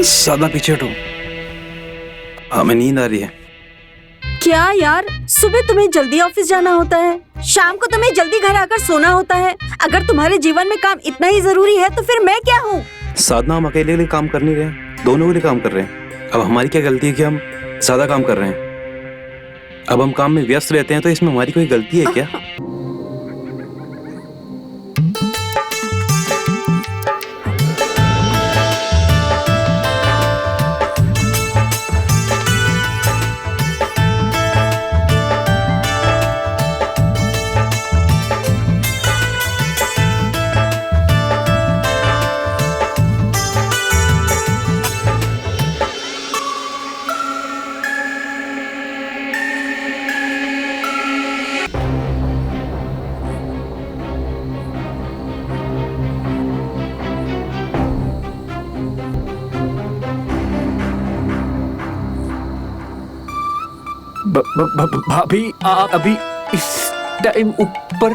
साधना पीछे हटो, हमें नींद आ रही है। क्या यार, सुबह तुम्हें जल्दी ऑफिस जाना होता है, शाम को तुम्हें जल्दी घर आकर सोना होता है। अगर तुम्हारे जीवन में काम इतना ही जरूरी है तो फिर मैं क्या हूँ? साधना, हम अकेले के लिए काम कर नहीं रहे, दोनों के लिए काम कर रहे हैं। अब हमारी क्या गलती है कि हम ज्यादा काम कर रहे हैं? अब हम काम में व्यस्त रहते हैं तो इसमें हमारी कोई गलती है क्या? भाभी, आप अभी इस टाइम ऊपर?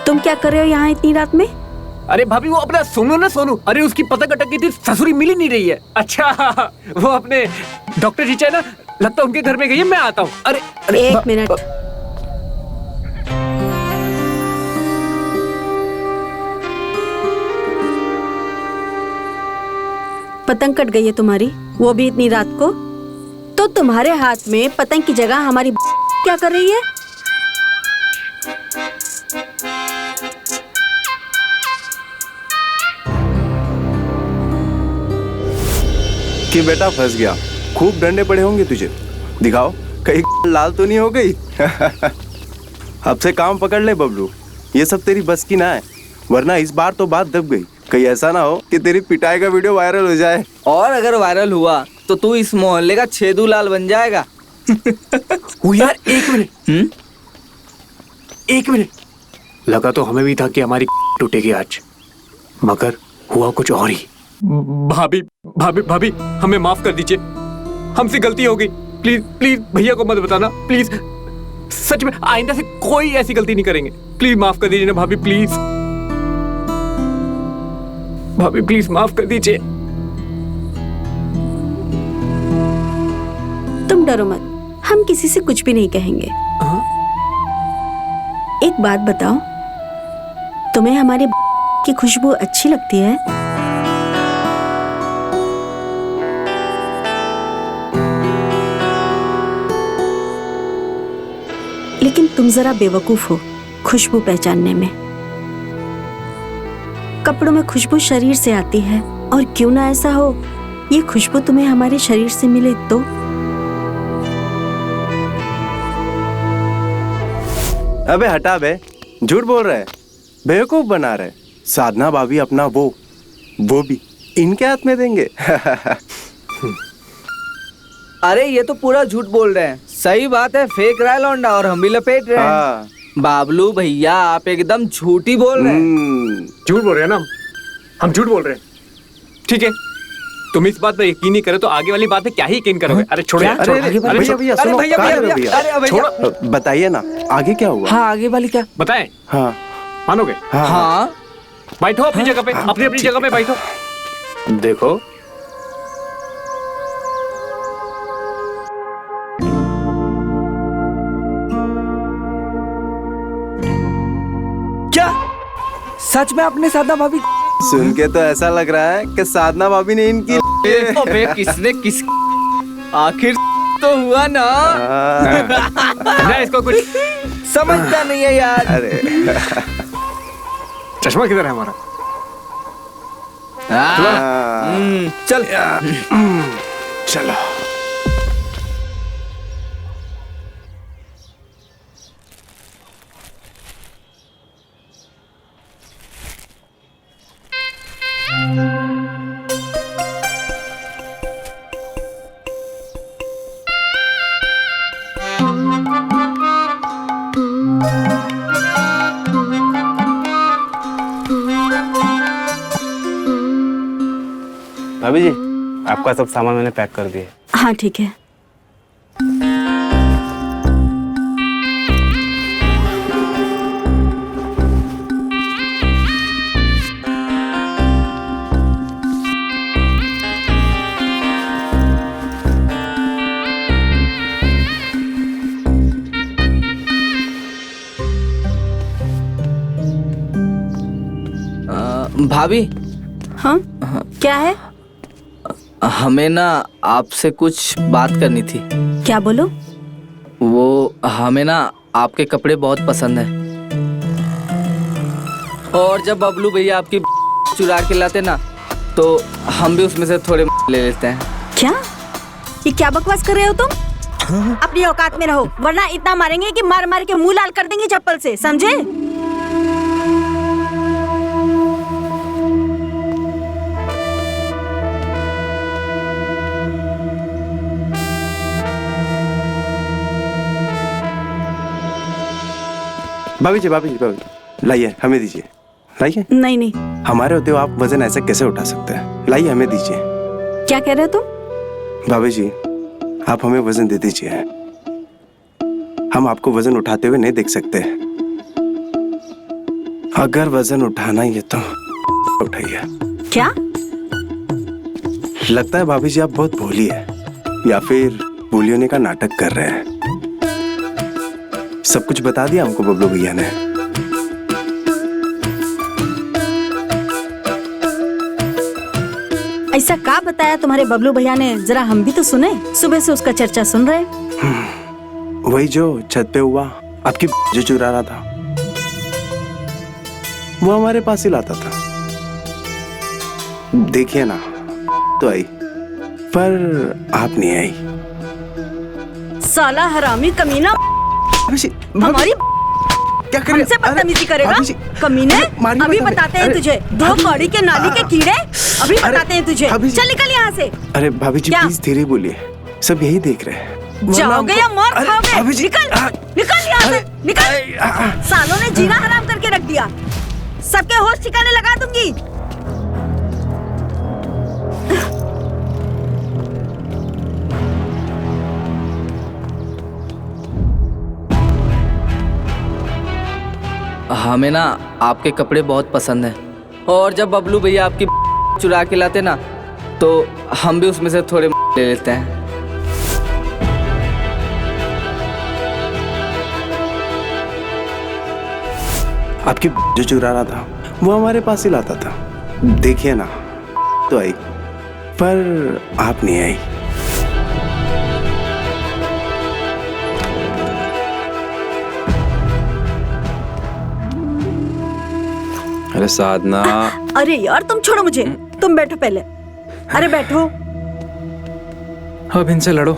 तुम क्या कर रहे हो यहाँ इतनी रात में? अरे भाभी, वो अपना सोनू ना, सोनू, अरे उसकी पतंग अटक गई थी, ससुरी मिल ही नहीं रही है। अच्छा, वो अपने डॉक्टर जीचा है ना, लगता है उनके घर में गई है, मैं आता हूँ। अरे एक मिनट। पतंग कट गई है तुम्हारी, वो भी इतनी रात को? तो तुम्हारे हाथ में पतंग की जगह हमारी क्या कर रही है? कि बेटा फंस गया, खूब डंडे पड़े होंगे तुझे। दिखाओ कहीं लाल तो नहीं हो गई। अब से काम पकड़ ले बबलू, ये सब तेरी बस की ना है, वरना इस बार तो बात दब गई। कहीं ऐसा ना हो कि तेरी पिटाई का वीडियो वायरल हो जाए। और अगर वायरल हुआ तो तू इस मोहल्ले का छेदू लाल बन जाएगा। वो यार, एक मिनट, लगा तो हमें भी था कि हमारी टूटेगी आज, मगर हुआ कुछ और ही। भाभी भाभी भाभी, हमें माफ कर दीजिए, हमसे गलती हो गई। प्लीज प्लीज भैया को मत बताना, प्लीज। सच में आइंदा से कोई ऐसी गलती नहीं करेंगे। प्लीज माफ कर दीजिए ना भाभी, प्लीज भाभी, प्लीज माफ कर दीजिए। तुम डरो मत, हम किसी से कुछ भी नहीं कहेंगे। एक बात बताओ, तुम्हें हमारे की खुशबू अच्छी लगती है? लेकिन तुम जरा बेवकूफ हो खुशबू पहचानने में। कपड़ों में खुशबू शरीर से आती है, और क्यों ना ऐसा हो, ये खुशबू तुम्हें हमारे शरीर से मिले तो? अबे हटा बे, झूठ बोल रहे हैं, बेवकूफ बना रहे। साधना भाभी अपना वो भी इनके हाथ में देंगे। अरे ये तो पूरा झूठ बोल रहे हैं। सही बात है, फेक रहा है लौंडा, और हम भी लपेट रहे हैं। बाबलू भैया, आप एकदम झूठ ही बोल रहे हैं। झूठ बोल रहे हैं ना हम झूठ बोल रहे हैं। ठीक है, तुम इस बात पर यकीन नहीं करो तो आगे वाली बात पे क्या ही यकीन करोगे? अरे छोड़ो यार, बताइए ना आगे क्या हुआ? हाँ, आगे वाली क्या बताएं? हाँ, मानोगे? हाँ, बैठो अपनी जगह पे, अपनी जगह पे बैठो। देखो, क्या सच में आपने साधना भाभी? सुन के तो ऐसा लग रहा है कि साधना भाभी ने इनकी अबे किसने किस, आखिर तो हुआ ना। ना इसको कुछ समझता नहीं है यार। अरे चश्मा किधर है हमारा? चल चलो। भाभी जी, आपका सब सामान मैंने पैक कर दिया। हाँ ठीक है। भाभी, हाँ क्या है? हमें ना आपसे कुछ बात करनी थी। क्या बोलो? वो हमें ना आपके कपड़े बहुत पसंद है, और जब बबलू भैया आपकी चुरा के लाते ना तो हम भी उसमें से थोड़े ले लेते हैं। क्या? ये क्या बकवास कर रहे हो तुम? अपनी औकात में रहो, वरना इतना मारेंगे कि मार मार के मुंह लाल कर देंगे चप्पल से, समझे? भाभी जी, भाभी जी, भाभी जी, लाइए, हमें दीजिए, लाइए। नहीं नहीं। हमारे होते हो आप वजन ऐसे कैसे उठा सकते हैं? लाइए, हमें दीजिए। क्या कह रहे हो तुम? भाभी जी, आप हमें वजन दे दीजिए। हम आपको वजन उठाते हुए नहीं देख सकते। अगर वजन उठाना ही है तो उठाइए। क्या? लगता है भाभी जी आप बहुत भोली है, या फिर भोली होने का नाटक कर रहे हैं। सब कुछ बता दिया हमको बबलू भैया ने। ऐसा क्या बताया तुम्हारे बबलू भैया ने? जरा हम भी तो सुने, सुबह से उसका चर्चा सुन रहे। वही जो छत पे हुआ, आपकी जो चुरा रहा था, वो हमारे पास ही लाता था। देखिए ना, तो आई, पर आप नहीं आई। साला हरामी कमीना, हमारी क्या कर हमसे बदतमीजी करेगा? कमीने, अभी बताते हैं तुझे। दो कौड़ी के नाली के कीड़े, अभी बताते हैं तुझे। चल निकल यहाँ से। अरे भाभी जी, प्लीज धीरे बोलिए, सब यही देख रहे हैं। जाओगे या मार खाओगे? निकल, निकल यहाँ से, निकल। सालों ने जीना हराम करके रख दिया, सबके होश ठिकाने लगा दूंगी। हमें ना आपके कपड़े बहुत पसंद हैं, और जब बबलू भैया आपकी चुरा के लाते ना तो हम भी उसमें से थोड़े ले लेते हैं। आपकी जो चुरा रहा था, वो हमारे पास ही लाता था। देखिए ना, तो आई, पर आप नहीं आई। अरे साधना, अरे यार तुम छोड़ो मुझे, तुम बैठो पहले। अरे बैठो। अब इनसे लड़ो।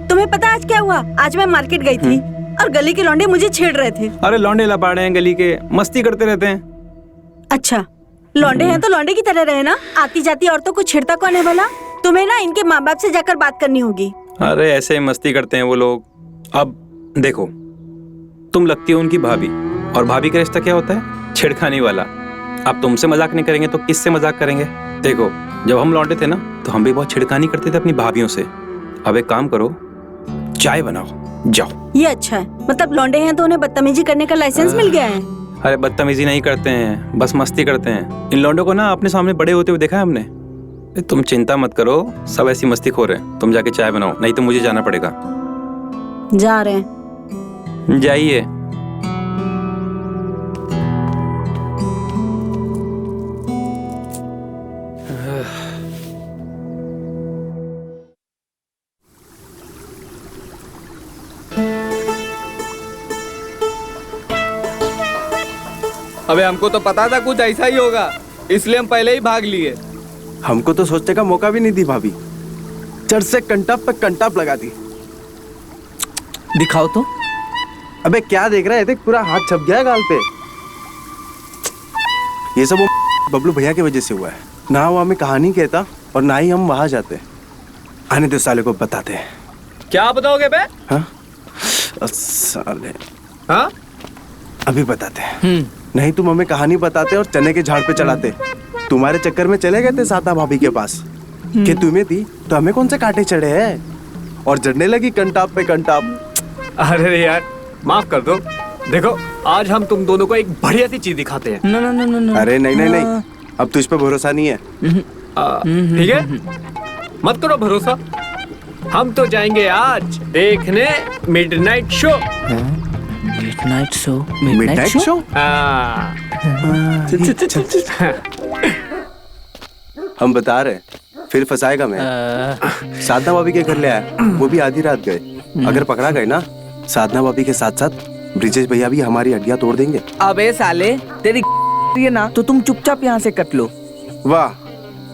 तुम्हें पता आज क्या हुआ? आज मैं मार्केट गई थी और गली के लौंडे मुझे छेड़ रहे थे। अरे लौंडे लपाड़े हैं गली के, मस्ती करते रहते हैं। अच्छा, लौंडे हैं तो लौंडे की तरह रहे ना, आती जाती औरतों को छेड़ता कौन है भला? तुम्हें ना इनके माँ बाप से जाकर बात करनी होगी। अरे ऐसे ही मस्ती करते हैं वो लोग। अब देखो, तुम लगती हो उनकी भाभी, और भाभी का रिश्ता क्या होता है? छेड़खानी वाला। अब तुमसे मजाक नहीं करेंगे तो किससे मजाक करेंगे? देखो, जब हम लौंडे थे ना तो हम भी बहुत छिड़कानी करते थे अपनी भाभियों से। अब एक काम करो, चाय बनाओ, जाओ। ये अच्छा है, मतलब लौंडे हैं तो उन्हें बदतमीजी करने का लाइसेंस मिल गया है। अरे बदतमीजी नहीं करते हैं, बस मस्ती करते हैं। इन लौंडों को ना अपने सामने बड़े होते हुए देखा है हमने। तुम चिंता मत करो, सब ऐसी मस्ती खो रहे हैं। तुम जाके चाय बनाओ, नहीं तो मुझे जाना पड़ेगा। जा रहे हैं। जाइए। अबे हमको तो पता था कुछ ऐसा ही होगा, इसलिए हम पहले ही भाग लिए। हमको तो सोचने का मौका भी नहीं दी भाभी, चढ़ से कंटाप पे कंटाप लगा दी। दिखाओ तो। अबे क्या देख रहा है? देख, पूरा हाथ छप गया है गाल पे। ये सब वो बबलू भैया की वजह से हुआ है। ना वो हमें कहानी कहता और ना ही हम वहां जाते। आने दो साले को बताते हैं। क्या बताओगे बे? हाँ साले, हाँ अभी बताते हैं। नहीं तुम हमें कहानी बताते और चने के झाड़ पे चढ़ाते। तुम्हारे चक्कर में चले गए थे साता भाभी के पास कि तुम्हें दी तो हमें कौन से कांटे चढ़े हैं, और जड़ने लगी कंटाप पे कंटाप। अरे यार माफ कर दो। देखो आज हम तुम दोनों को एक बढ़िया सी चीज दिखाते हैं। no, no, no, no, no. अरे नहीं नहीं नहीं, अब तुझ पे भरोसा नहीं है। ठीक है, मत करो भरोसा। हम तो जाएंगे आज देखने midnight show. Midnight show? Midnight show? हाँ हम बता रहे फिर फंसाएगा मैं। साधना भाभी के घर ले आया, वो भी आधी रात गए। अगर पकड़ा गए ना, साधना भाभी के साथ साथ ब्रिजेश भैया भी हमारी हड्डियां तोड़ देंगे। अबे साले तेरी ये ना तो तुम चुपचाप यहाँ से कट लो। वाह,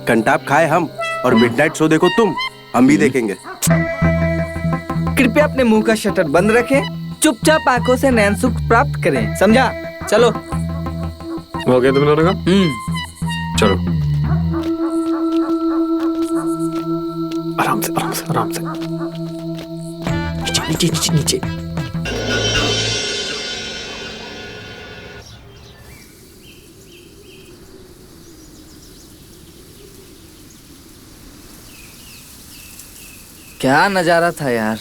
कंटाप खाए हम और मिडनाइट शो देखो तुम, हम भी देखेंगे। कृपया अपने मुंह का शटर बंद रखें, चुपचाप आंखों से नैन सुख प्राप्त करें, समझा? चलो। हो गया तुम दोनों का? चलो आराम से आराम से आराम से। नीचे नीचे नीचे नीचे। क्या नजारा था यार।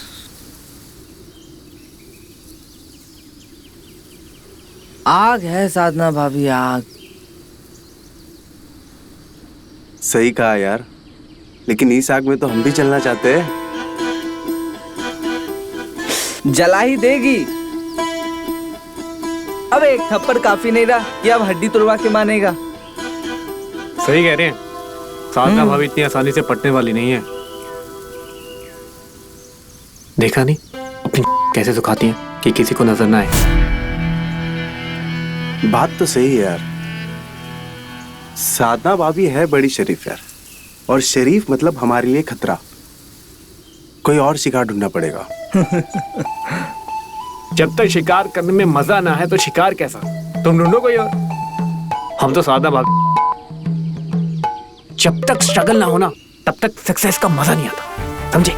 आग है साधना भाभी, आग। सही कहा यार, लेकिन इस आग में तो हम भी चलना चाहते हैं। जला ही देगी। अब एक थप्पड़ काफी नहीं रहा कि अब हड्डी तोड़वा के मानेगा। सही कह रहे हैं, साधना भाभी इतनी आसानी से पटने वाली नहीं है। देखा नहीं अपनी कैसे सुखाती हैं कि किसी को नजर ना आए। बात तो सही है यार, साधना भाभी है बड़ी शरीफ यार, और शरीफ मतलब हमारे लिए खतरा। कोई और शिकार ढूंढना पड़ेगा। जब तक शिकार करने में मजा ना है तो शिकार कैसा? तुम ढूंढो कोई और। हम तो साधना भाभी, जब तक स्ट्रगल ना हो ना तब तक सक्सेस का मजा नहीं आता, समझे?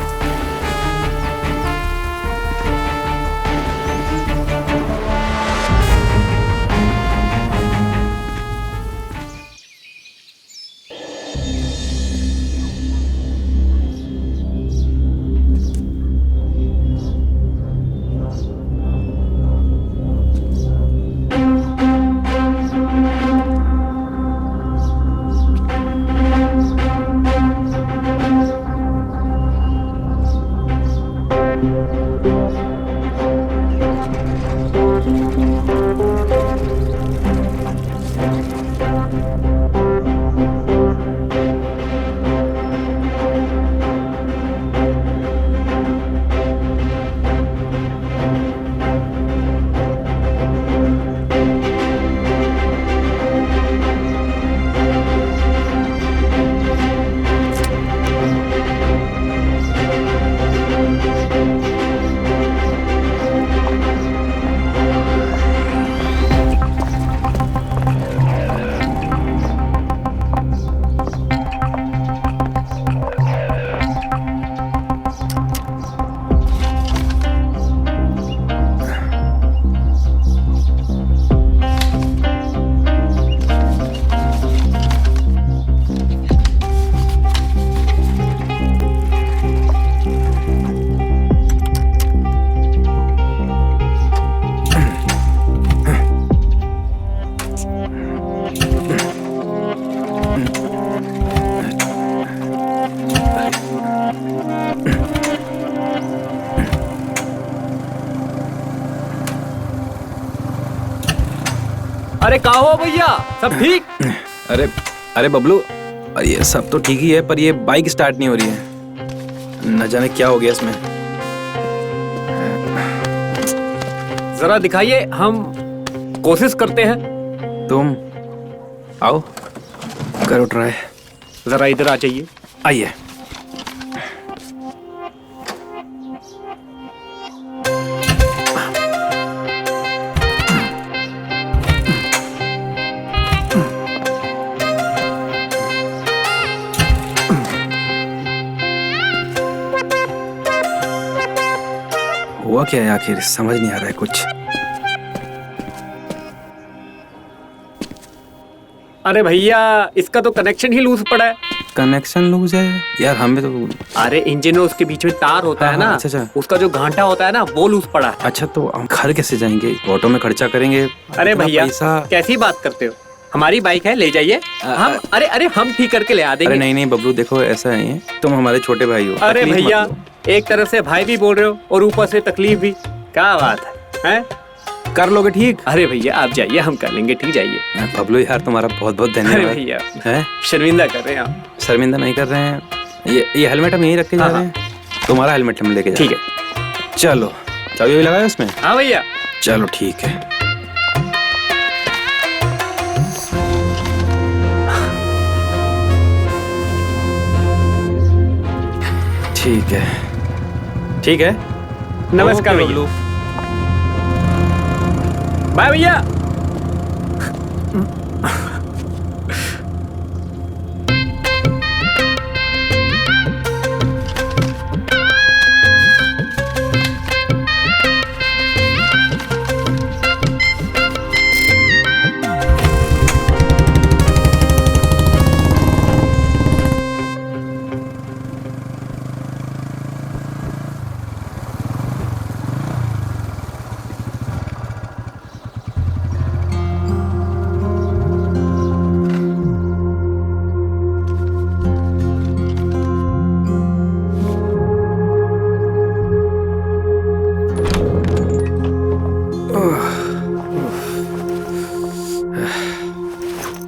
अरे कहाँ हो भैया, सब ठीक? अरे अरे बबलू, ये सब तो ठीक ही है, पर ये बाइक स्टार्ट नहीं हो रही है। न जाने क्या हो गया इसमें। जरा दिखाइए, हम कोशिश करते हैं। तुम आओ, करो ट्राई। जरा इधर आ जाइए। आइए। हुआ क्या है आखिर, समझ नहीं आ रहा है कुछ। अरे भैया, इसका तो कनेक्शन ही लूज पड़ा है। कनेक्शन लूज है यार, हमें तो। अरे इंजन और उसके बीच में तार होता है ना, अच्छा। उसका जो घाटा होता है ना, वो लूज पड़ा है। अच्छा, तो हम घर कैसे जाएंगे? ऑटो में खर्चा करेंगे। अरे भैया, पैसा कैसी बात करते हो? हमारी बाइक है, ले जाइए। हम अरे हम ठीक करके ले आ देंगे। अरे नहीं बबलू, देखो ऐसा नहीं है, तुम हमारे छोटे भाई हो। अरे तकलीफ भैया, मत लो। एक तरफ से भाई भी बोल रहे हो और ऊपर से तकलीफ भी। क्या बात है? कर लोगे ठीक? अरे भैया आप जाइए, हम कर लेंगे, ठीक, जाइए। बबलू यार तुम्हारा बहुत बहुत अरे धन्यवाद। भैया है शर्मिंदा कर रहे हैं आप। शर्मिंदा नहीं कर रहे हैं। ये हेलमेट हम यहीं रख के जा रहे हैं। तुम्हारा हेलमेट हम लेके जा ठीक रहे है। हैं। चलो चाबी भी लगाया उसमें? हाँ भैया। चलो ठीक है। ठीक है ठीक है। नमस्कार ओके, भैया। बाय भैया।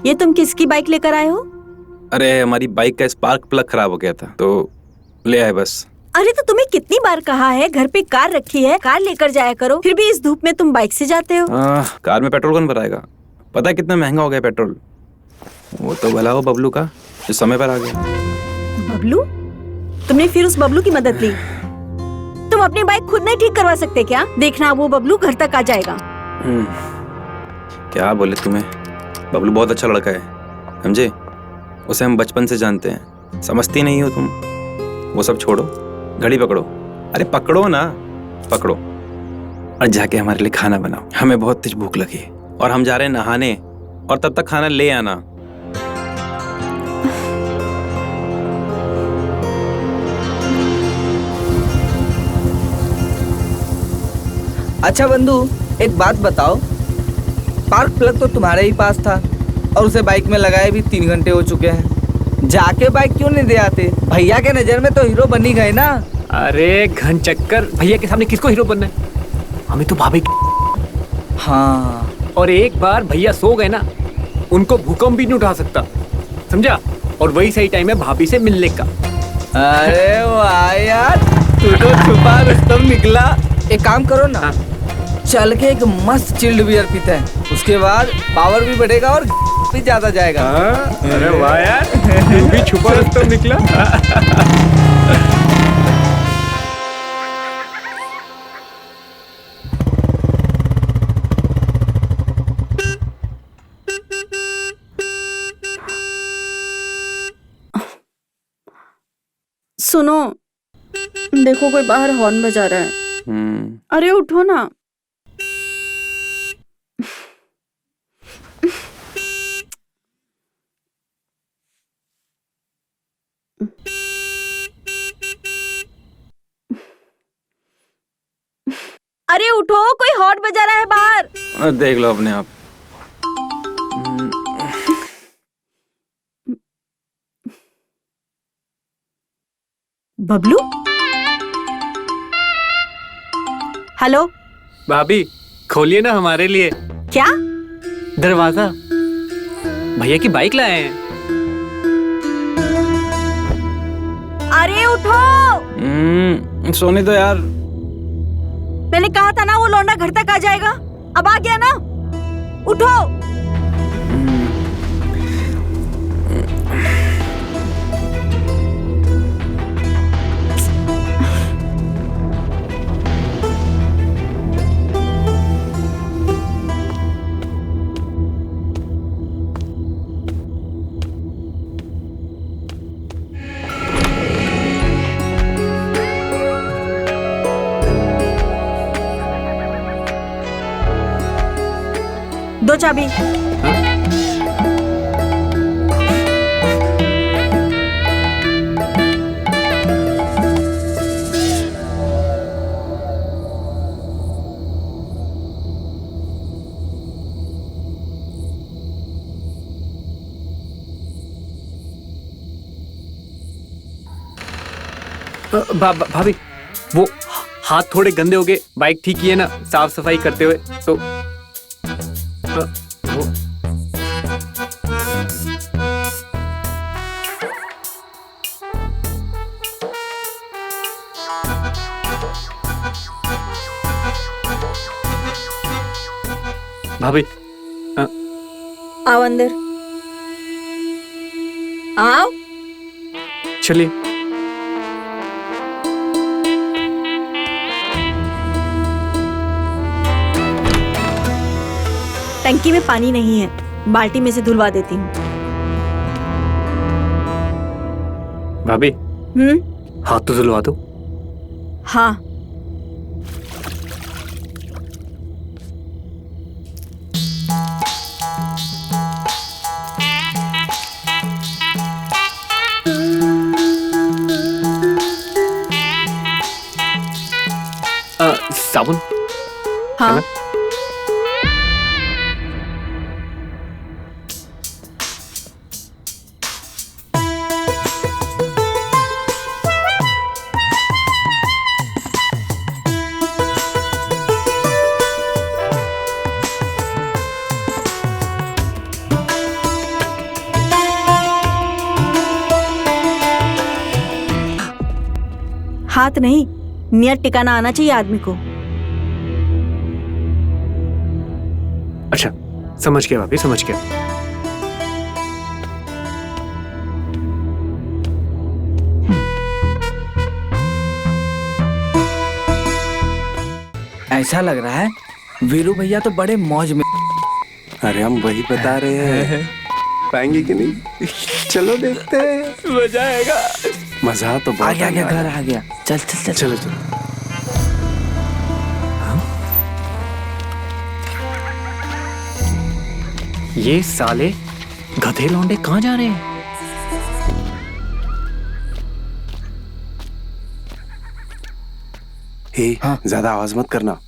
ये तुम किसकी बाइक लेकर आए हो? अरे हमारी बाइक का स्पार्क प्लग खराब हो गया था तो ले आए बस। अरे तो तुम्हें कितनी बार कहा है घर पे कार रखी है, कार लेकर जाया करो, फिर भी इस धूप में तुम बाइक से जाते हो। कार में पेट्रोल कौन भराएगा? पता है कितना महंगा हो गया पेट्रोल। वो तो भला हो बबलू का जो समय पर आ गया। बबलू? तुमने फिर उस बबलू की मदद ली? तुम अपनी बाइक खुद नहीं ठीक करवा सकते क्या? देखना वो बबलू घर तक आ जाएगा। क्या बोले तुम्हें, बबलू बहुत अच्छा लड़का है, समझे? उसे हम बचपन से जानते हैं, समझती नहीं हो तुम। वो सब छोड़ो, घड़ी पकड़ो। अरे पकड़ो ना, पकड़ो और जाके हमारे लिए खाना बनाओ। हमें बहुत तेज भूख लगी है और हम जा रहे हैं नहाने, और तब तक खाना ले आना। अच्छा बंधु, एक बात बताओ, स्पार्क प्लग तो तुम्हारे ही पास था और उसे बाइक में लगाए भी 3 घंटे हो चुके हैं। जाके बाइक क्यों नहीं दे आते? भैया के नजर में तो हीरो बनी गए ना। अरे घन चक्कर, भैया के सामने किसको हीरो बनना है? हमें तो भाभी। हाँ, और एक बार भैया सो गए ना, उनको भूकंप भी नहीं उठा सकता, समझा? और वही सही टाइम है भाभी से मिलने का। अरे वाह यार, तू तो छुपा रुस्तम निकला। एक काम करो ना, हाँ। चल के एक मस्त चिल्ड बियर पीते हैं, उसके बाद पावर भी बढ़ेगा और भी ज्यादा जाएगा। अरे वाह यार, तू भी छुपा रुस्तम निकला। सुनो, देखो कोई बाहर हॉर्न बजा रहा है। अरे उठो ना। अरे उठो, कोई हॉर्न बजा रहा है बाहर। देख लो अपने आप। बबलू? हेलो? भाभी खोलिए ना हमारे लिए क्या? दरवाजा, भैया की बाइक लाए हैं। अरे उठो, सोने दो यार। मैंने कहा था ना वो लौंडा घर तक आ जाएगा। अब आ गया ना, उठो। दो चाबी। भाभी वो हाथ थोड़े गंदे हो गए, बाइक ठीक किए ना साफ सफाई करते हुए, तो भाभी आओ अंदर आओ। चलिए। टंकी में पानी नहीं है, बाल्टी में से धुलवा देती हूँ। भाभी हाथ तो धुलवा दो। हाँ। साबुन। हाँ। हाथ नहीं, नियत टिकाना आना चाहिए आदमी को। अच्छा समझ गया भाभी, समझ गया। ऐसा लग रहा है वीरू भैया तो बड़े मौज में। अरे हम वही बता रहे हैं, पाएंगे कि नहीं? चलो देखते हैं। मजा आएगा। मजा तो आ बहुत गया, आने घर वाला आ गया। चल चल चल। चलो चलो। ये साले गधे लौंडे कहाँ जा रहे हैं? हे, हाँ। ज्यादा आवाज मत करना।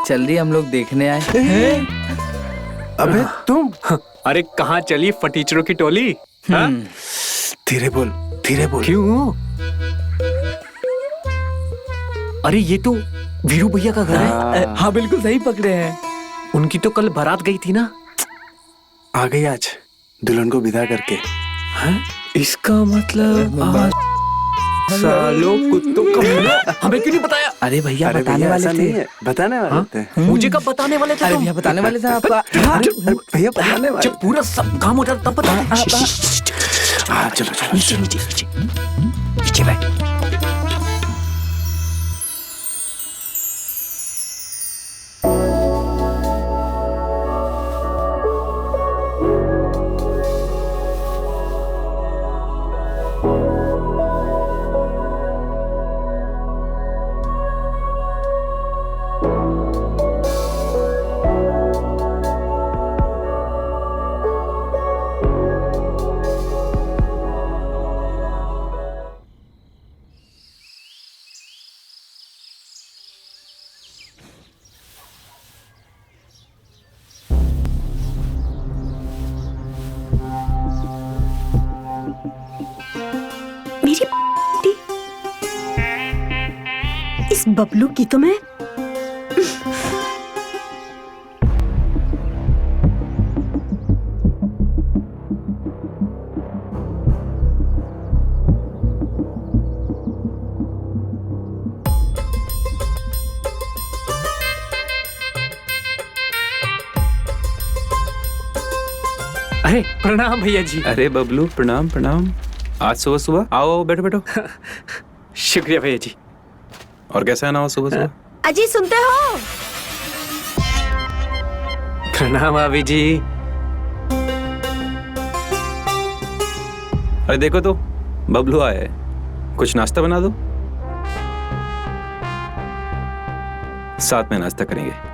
जल्दी हम लोग देखने आए। अबे तुम अरे कहाँ चली फटीचरों की टोली? हाँ? धीरे बोल, धीरे बोल। क्यों? अरे ये तो वीरू भैया का घर है। हाँ बिल्कुल सही पकड़े हैं। उनकी तो कल बारात गई थी ना। आ गई आज दुल्हन को विदा करके। इसका मतलब सालों कुत्तों का हमें क्यों नहीं बताया? अरे भैया अरे बताने भैया, वाले ऐसा थे। नहीं है, बताने वाले थे। मुझे कब बताने वाले थे अरे तुम? भैया बताने वाले थे आपका। अरे भैया बताने वाले जब पूरा सब काम हो जाता तब बता। हाँ चलो चलो नीचे नीचे नीचे नीचे बैठ। मेरी बेटी, इस बबलू की तो मैं अरे प्रणाम भैया जी। अरे बबलू प्रणाम प्रणाम। आज सुबह सुबह आओ, बैठो बैठो। शुक्रिया भैया जी। और कैसा है ना सुबह सुबह? अजी सुनते हो? प्रणाम भाभी जी। अरे देखो तो बबलू आया है, कुछ नाश्ता बना दो, साथ में नाश्ता करेंगे।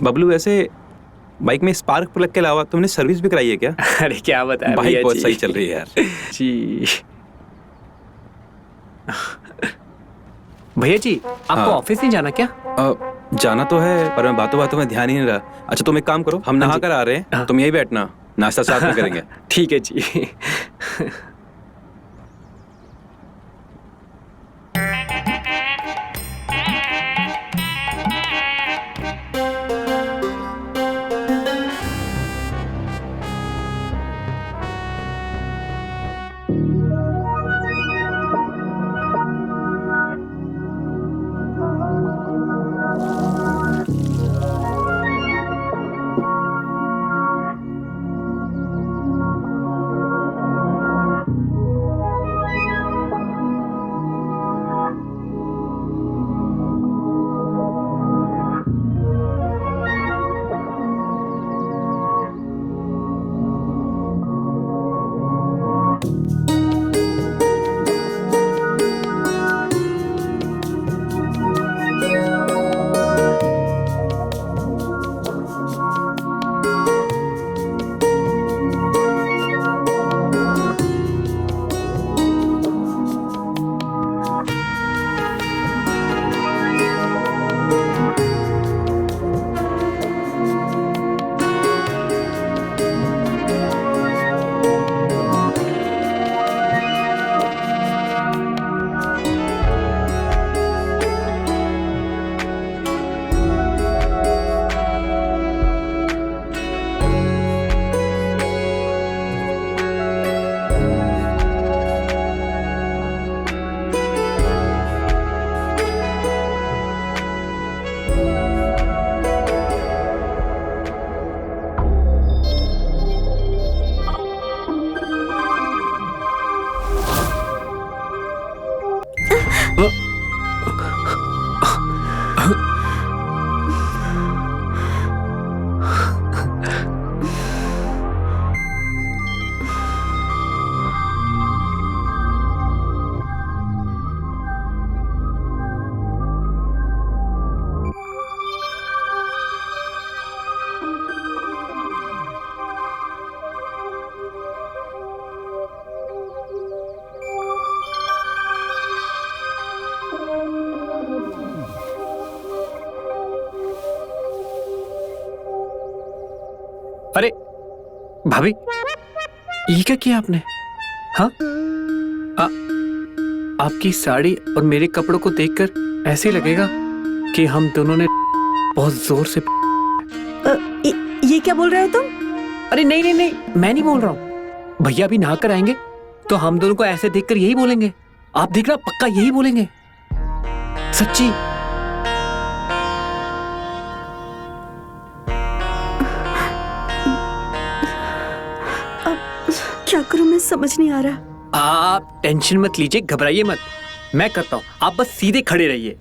बबलू वैसे बाइक में स्पार्क प्लग के अलावा तुमने सर्विस भी कराई है क्या? अरे क्या बताया बाइक भैया बहुत जी। सही चल रही है यार। जी। भैया जी आपको हाँ। ऑफिस नहीं जाना क्या? जाना तो है पर मैं बातों बातों में ध्यान ही नहीं रहा। अच्छा तुम एक काम करो, हम नहा कर आ रहे हैं, हाँ। तुम यही बैठना, नाश्ता साथ में करेंगे। ठीक है जी। अरे भाभी ये क्या किया आपने? हाँ आपकी साड़ी और मेरे कपड़ों को देखकर ऐसे लगेगा कि हम दोनों ने बहुत जोर से ये क्या बोल रहे हो तुम? अरे नहीं नहीं नहीं, मैं नहीं बोल रहा हूँ। भैया भी नहा कर आएंगे तो हम दोनों को ऐसे देखकर यही बोलेंगे। आप देखना पक्का यही बोलेंगे, सच्ची। क्या करूं मैं समझ नहीं आ रहा। आप टेंशन मत लीजिए, घबराइए मत, मैं करता हूँ, आप बस सीधे खड़े रहिए।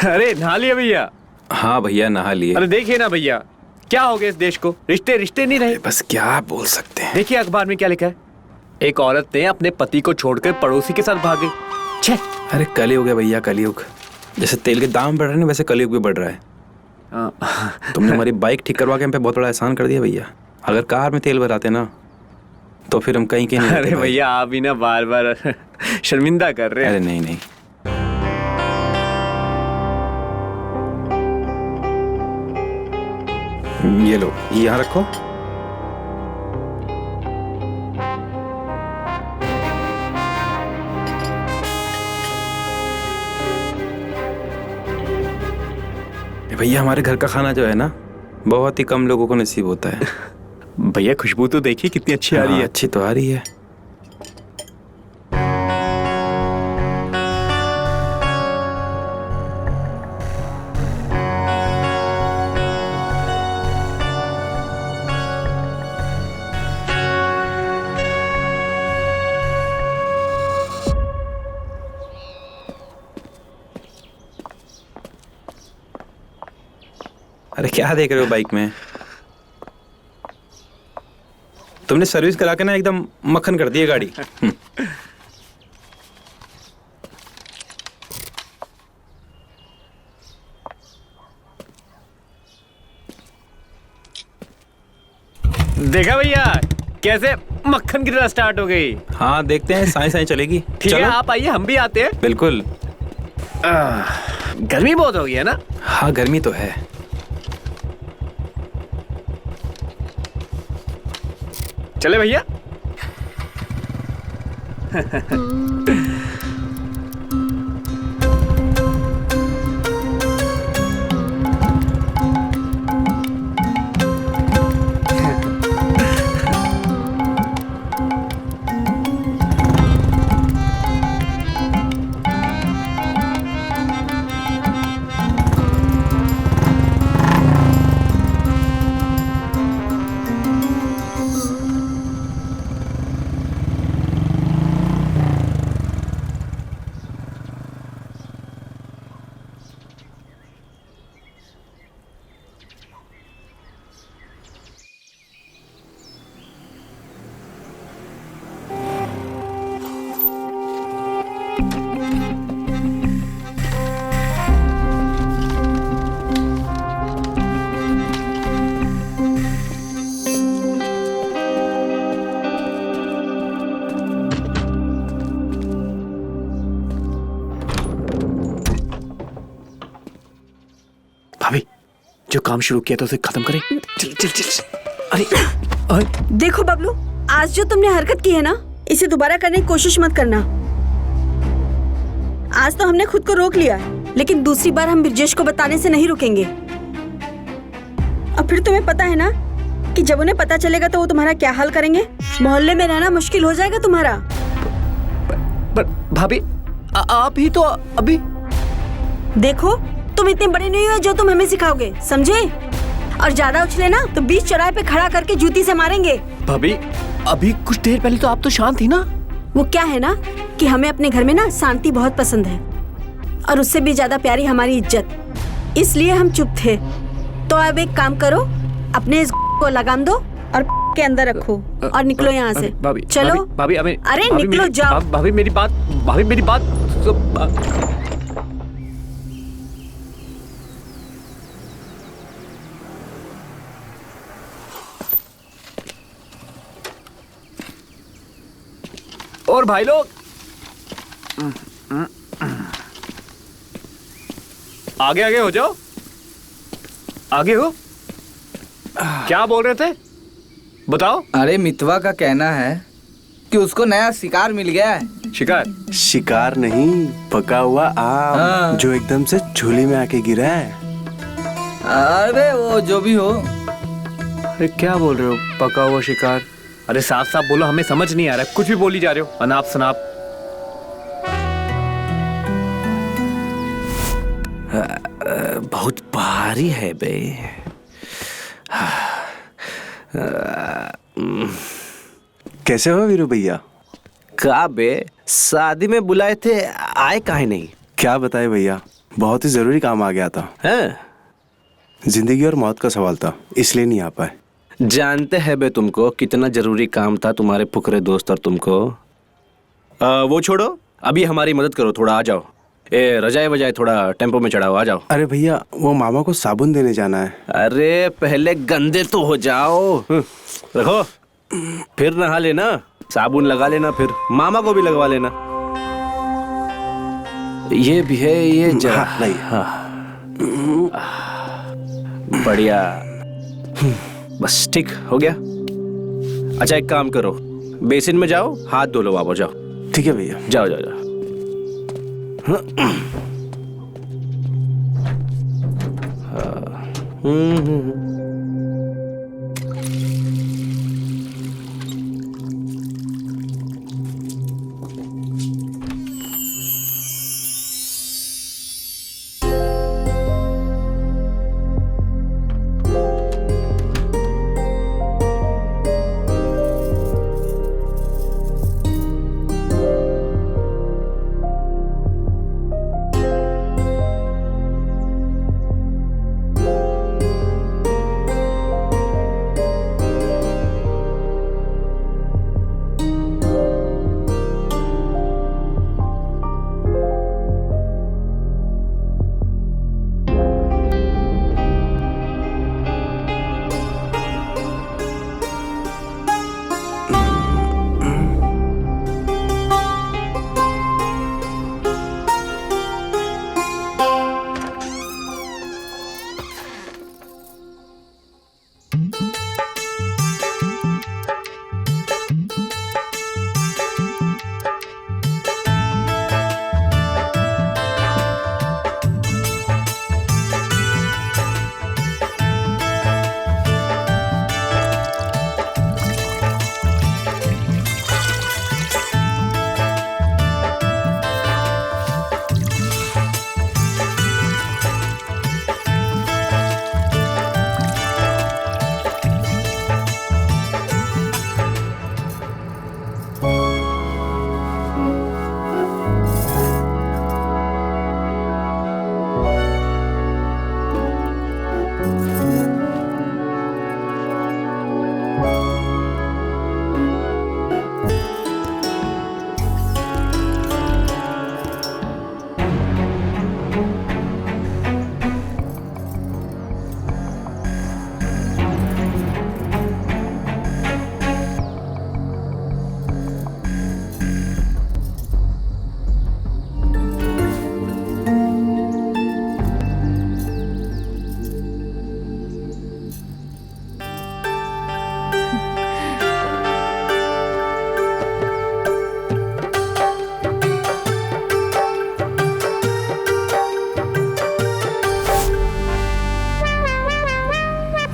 अरे नहा लिया भैया? हाँ भैया नहा लिए। अरे देखिए ना भैया, क्या हो गया इस देश को, रिश्ते रिश्ते नहीं रहे। बस क्या बोल सकते हैं। देखिए अखबार में क्या लिखा है, एक औरत ने अपने पति को छोड़कर पड़ोसी के साथ भाग गई। छे! अरे कलयुग है भैया, कलयुग। जैसे तेल के दाम बढ़ रहे हैं ना, वैसे कलयुग भी बढ़ रहा है। तुमने हमारी बाइक ठीक करवा के हम पे बहुत बड़ा एहसान कर दिया भैया। अगर कार में तेल भराते ना तो फिर हम कहीं नहीं। अरे भैया आप भी ना बार बार शर्मिंदा कर रहे हैं। अरे नहीं नहीं, ये लो, ये यहाँ रखो। भैया हमारे घर का खाना जो है ना, बहुत ही कम लोगों को नसीब होता है। भैया खुशबू तो देखिए कितनी अच्छी आ रही हाँ, है। अच्छी तो आ रही है। अरे क्या देख रहे हो बाइक में? तुमने सर्विस करा के ना एकदम मक्खन कर दी है गाड़ी। देखा भैया कैसे मक्खन की तरह स्टार्ट हो गई। हाँ देखते हैं, साई साई चलेगी। ठीक है, चलो। आप आइए, हम भी आते हैं। बिल्कुल। गर्मी बहुत हो गई है ना। हाँ गर्मी तो है। चले भैया। भाभी, जो काम शुरू किया था उसे खत्म करें। चल चल चल। अरे देखो बबलू, आज जो तुमने हरकत की है ना, इसे दोबारा करने की कोशिश मत करना। आज तो हमने खुद को रोक लिया, लेकिन दूसरी बार हम ब्रिजेश को बताने से नहीं रुकेंगे। और फिर तुम्हें पता है ना कि जब उन्हें पता चलेगा तो वो तुम्हारा क्या हाल करेंगे। मोहल्ले में रहना मुश्किल हो जाएगा तुम्हारा। पर भाभी, आप ही तो अभी। देखो, तुम इतने बड़े नहीं हो जो तुम हमें सिखाओगे, समझे? और ज्यादा उछले ना तो बीच चौराहे पे खड़ा करके जूती से मारेंगे। भाभी, अभी कुछ देर पहले तो आप तो शांत थी ना। वो क्या है ना कि हमें अपने घर में ना शांति बहुत पसंद है, और उससे भी ज्यादा प्यारी हमारी इज्जत। इसलिए हम चुप थे। तो अब एक काम करो, अपने इस को लगाम दो और के अंदर रखो और निकलो यहाँ से। भाभी, चलो। भाभी, अरे निकलो, जाओ। भाभी मेरी बात और भाई लोग आगे आगे हो जाओ। आगे हो। क्या बोल रहे थे, बताओ। अरे मितवा का कहना है कि उसको नया शिकार मिल गया है। शिकार? शिकार नहीं, पका हुआ आम हाँ। जो एकदम से झोली में आके गिरा है। अरे वो जो भी हो। अरे क्या बोल रहे हो, पका हुआ शिकार? अरे साफ साफ बोलो, हमें समझ नहीं आ रहा, कुछ भी बोली जा रहे हो, अनाप शनाप। बहुत भारी है बे। कैसे हो वीरू भैया? का बे, शादी में बुलाए थे, आए काहे नहीं? क्या बताए भैया, बहुत ही जरूरी काम आ गया था। हैं? जिंदगी और मौत का सवाल था, इसलिए नहीं आ पाए। जानते हैं बे तुमको कितना जरूरी काम था तुम्हारे फुकरे दोस्त और तुमको। वो छोड़ो, अभी हमारी मदद करो, थोड़ा आ जाओ। ए रजाए बजाए थोड़ा टेम्पो में चढ़ाओ, आ जाओ। अरे भैया, वो मामा को साबुन देने जाना है। अरे पहले गंदे तो हो जाओ। रखो, फिर नहा लेना, साबुन लगा लेना, फिर मामा को भी लगवा लेना। ये भी है, ये जा। हाँ, नहीं। बढ़िया, बस ठीक हो गया। अच्छा एक काम करो, बेसिन में जाओ, हाथ धो लो, वापस जाओ। ठीक है भैया। जाओ जाओ जाओ।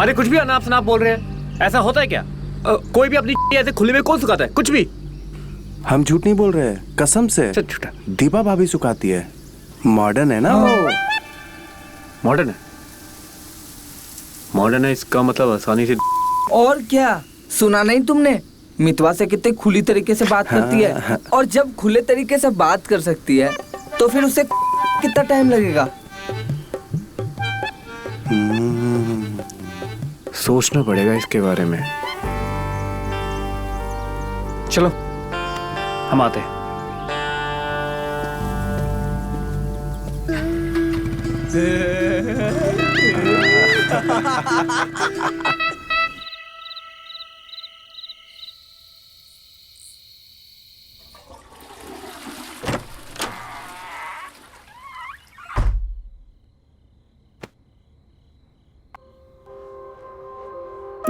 अरे कुछ भी अनाप शनाप बोल रहे हैं, ऐसा होता है क्या? कोई भी अपनी ऐसे खुले में कौन सुखाता है? कुछ भी। हम झूठ नहीं बोल रहे हैं, कसम से। सच झूठा। दीपा भाभी सुखाती है, मॉडर्न है ना वो। मॉडर्न है? मॉडर्न है इसका मतलब आसानी से। और क्या, सुना नहीं तुमने? मितवा से कितने खुली तरीके से बात करती है, और जब खुले तरीके से बात कर सकती है तो फिर उसे कितना टाइम लगेगा? सोचना पड़ेगा इसके बारे में। चलो हम आते हैं।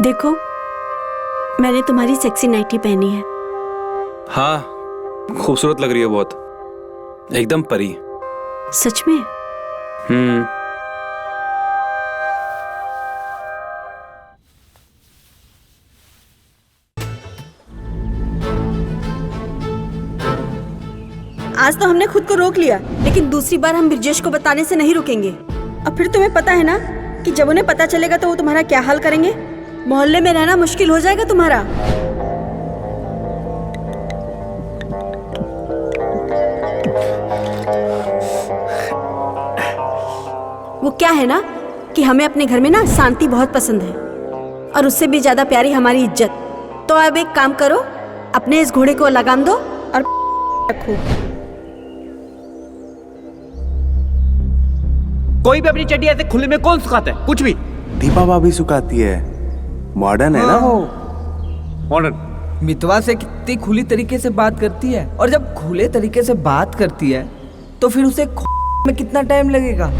देखो, मैंने तुम्हारी सेक्सी नाइटी पहनी है। हाँ, खूबसूरत लग रही है बहुत, एकदम परी। सच में? आज तो हमने खुद को रोक लिया, लेकिन दूसरी बार हम ब्रिजेश को बताने से नहीं रुकेंगे। अब फिर तुम्हें पता है ना कि जब उन्हें पता चलेगा तो वो तुम्हारा क्या हाल करेंगे। मोहल्ले में रहना मुश्किल हो जाएगा तुम्हारा। वो क्या है ना कि हमें अपने घर में ना शांति बहुत पसंद है, और उससे भी ज्यादा प्यारी हमारी इज्जत। तो अब एक काम करो, अपने इस घोड़े को लगाम दो और रखो। कोई भी अपनी चड्डी ऐसे खुले में कौन सुखाता है? कुछ भी। दीपा भाभी सुखाती है, मॉडर्न है ना वो। मॉडर्न। मितवा से कितनी खुली तरीके से बात करती है, और जब खुले तरीके से बात करती है तो फिर उसे में कितना टाइम लगेगा?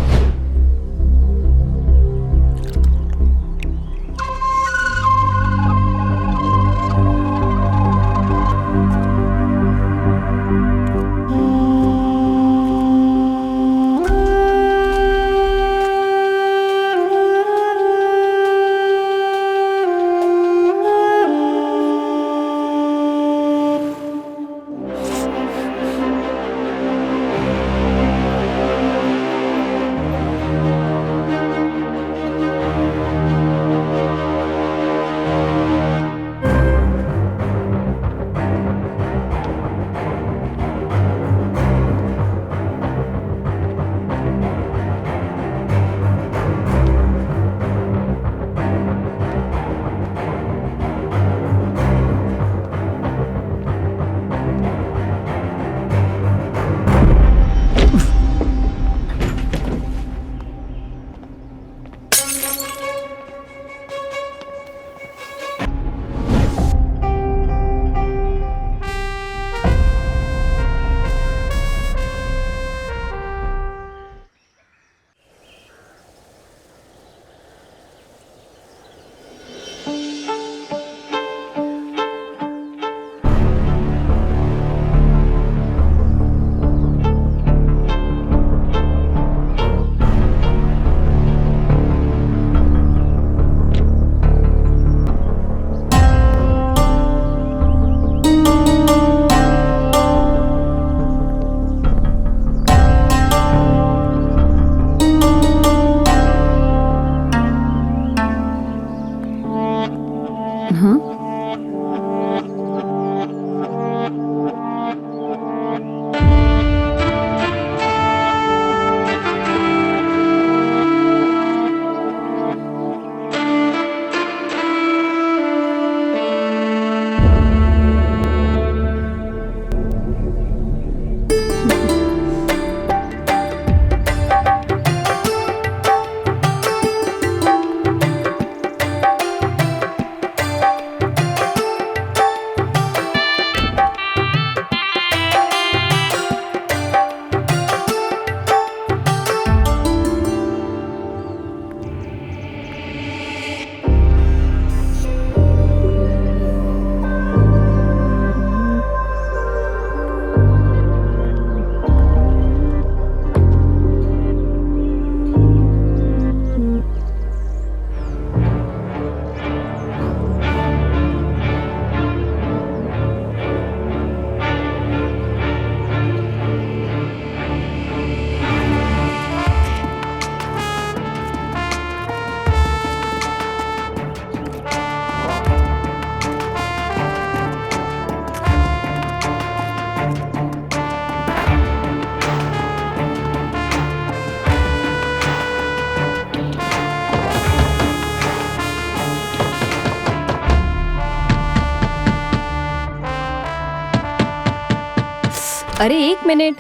अरे 1 मिनट।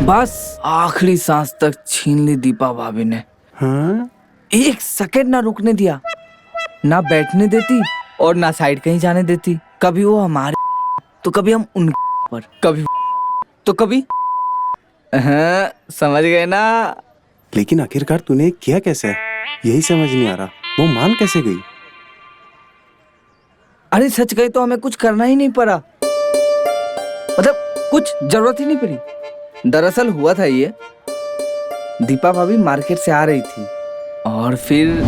बस आखिरी सांस तक छीन ली दीपा भाभी ने। हाँ? 1 सेकंड ना रुकने दिया, ना बैठने देती और ना साइड कहीं जाने देती। कभी वो हमारे तो कभी हम उन पर, कभी तो कभी। हाँ, समझ गए ना? लेकिन आखिरकार तूने किया कैसे? यही समझ नहीं आ रहा, वो मान कैसे गई? अरे सच कहे तो हमें कुछ करना ही नहीं पड़ा, मतलब कुछ जरूरत ही नहीं पड़ी। दरअसल हुआ था ये, दीपा भाभी मार्केट से आ रही थी और फिर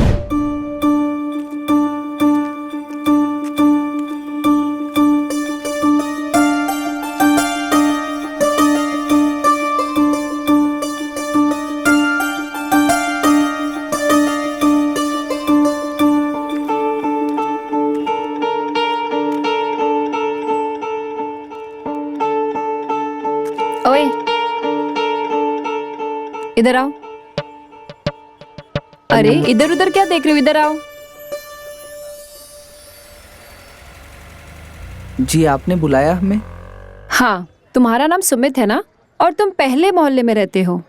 ओए, इधर आओ। अरे इधर उधर क्या देख रहे हो, इधर आओ। जी आपने बुलाया हमें? हाँ, तुम्हारा नाम सुमित है ना, और तुम पहले मोहल्ले में रहते हो,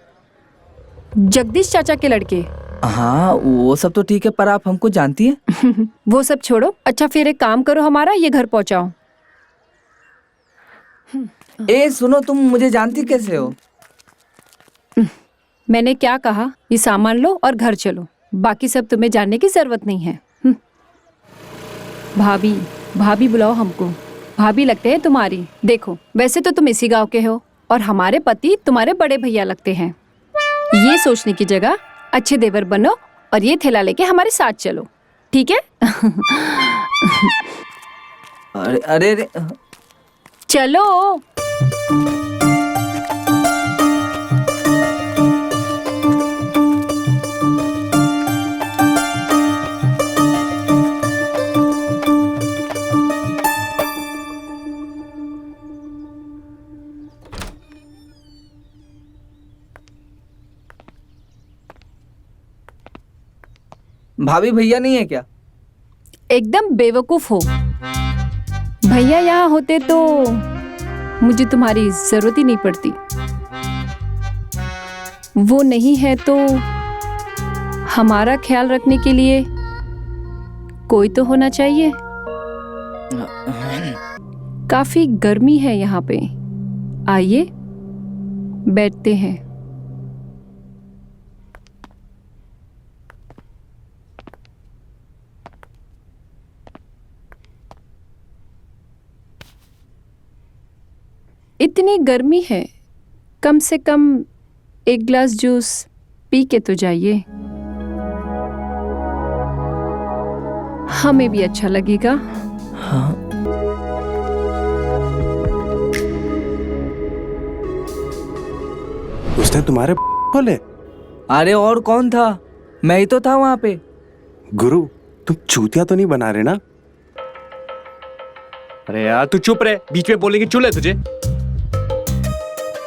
जगदीश चाचा के लड़के। हाँ वो सब तो ठीक है, पर आप हमको जानती हैं? वो सब छोड़ो। अच्छा फिर एक काम करो, हमारा ये घर पहुंचाओ। ए सुनो, तुम मुझे जानती कैसे हो? मैंने क्या कहा, ये सामान लो और घर चलो, बाकी सब तुम्हें जानने की जरूरत नहीं है। भाभी भाभी बुलाओ हमको, भाभी लगते हैं तुम्हारी। देखो वैसे तो तुम इसी गांव के हो और हमारे पति तुम्हारे बड़े भैया लगते हैं। ये सोचने की जगह अच्छे देवर बनो और ये थैला लेके हमारे साथ चलो, ठीक है? अरे अरे, अरे चलो। भाभी भैया नहीं है क्या? एकदम बेवकूफ हो। भैया यहाँ होते तो मुझे तुम्हारी जरूरत ही नहीं पड़ती। वो नहीं है तो हमारा ख्याल रखने के लिए कोई तो होना चाहिए। काफी गर्मी है यहाँ पे, आइए बैठते हैं। इतनी गर्मी है, कम से कम एक गिलास जूस पी के तो जाइए, हमें भी अच्छा लगेगा। हाँ उसने तुम्हारे खोले? अरे और कौन था, मैं ही तो था वहां पे। गुरु तुम चूतिया तो नहीं बना रहे ना? अरे यार तू चुप रहे, बीच में बोलने की चुल है तुझे।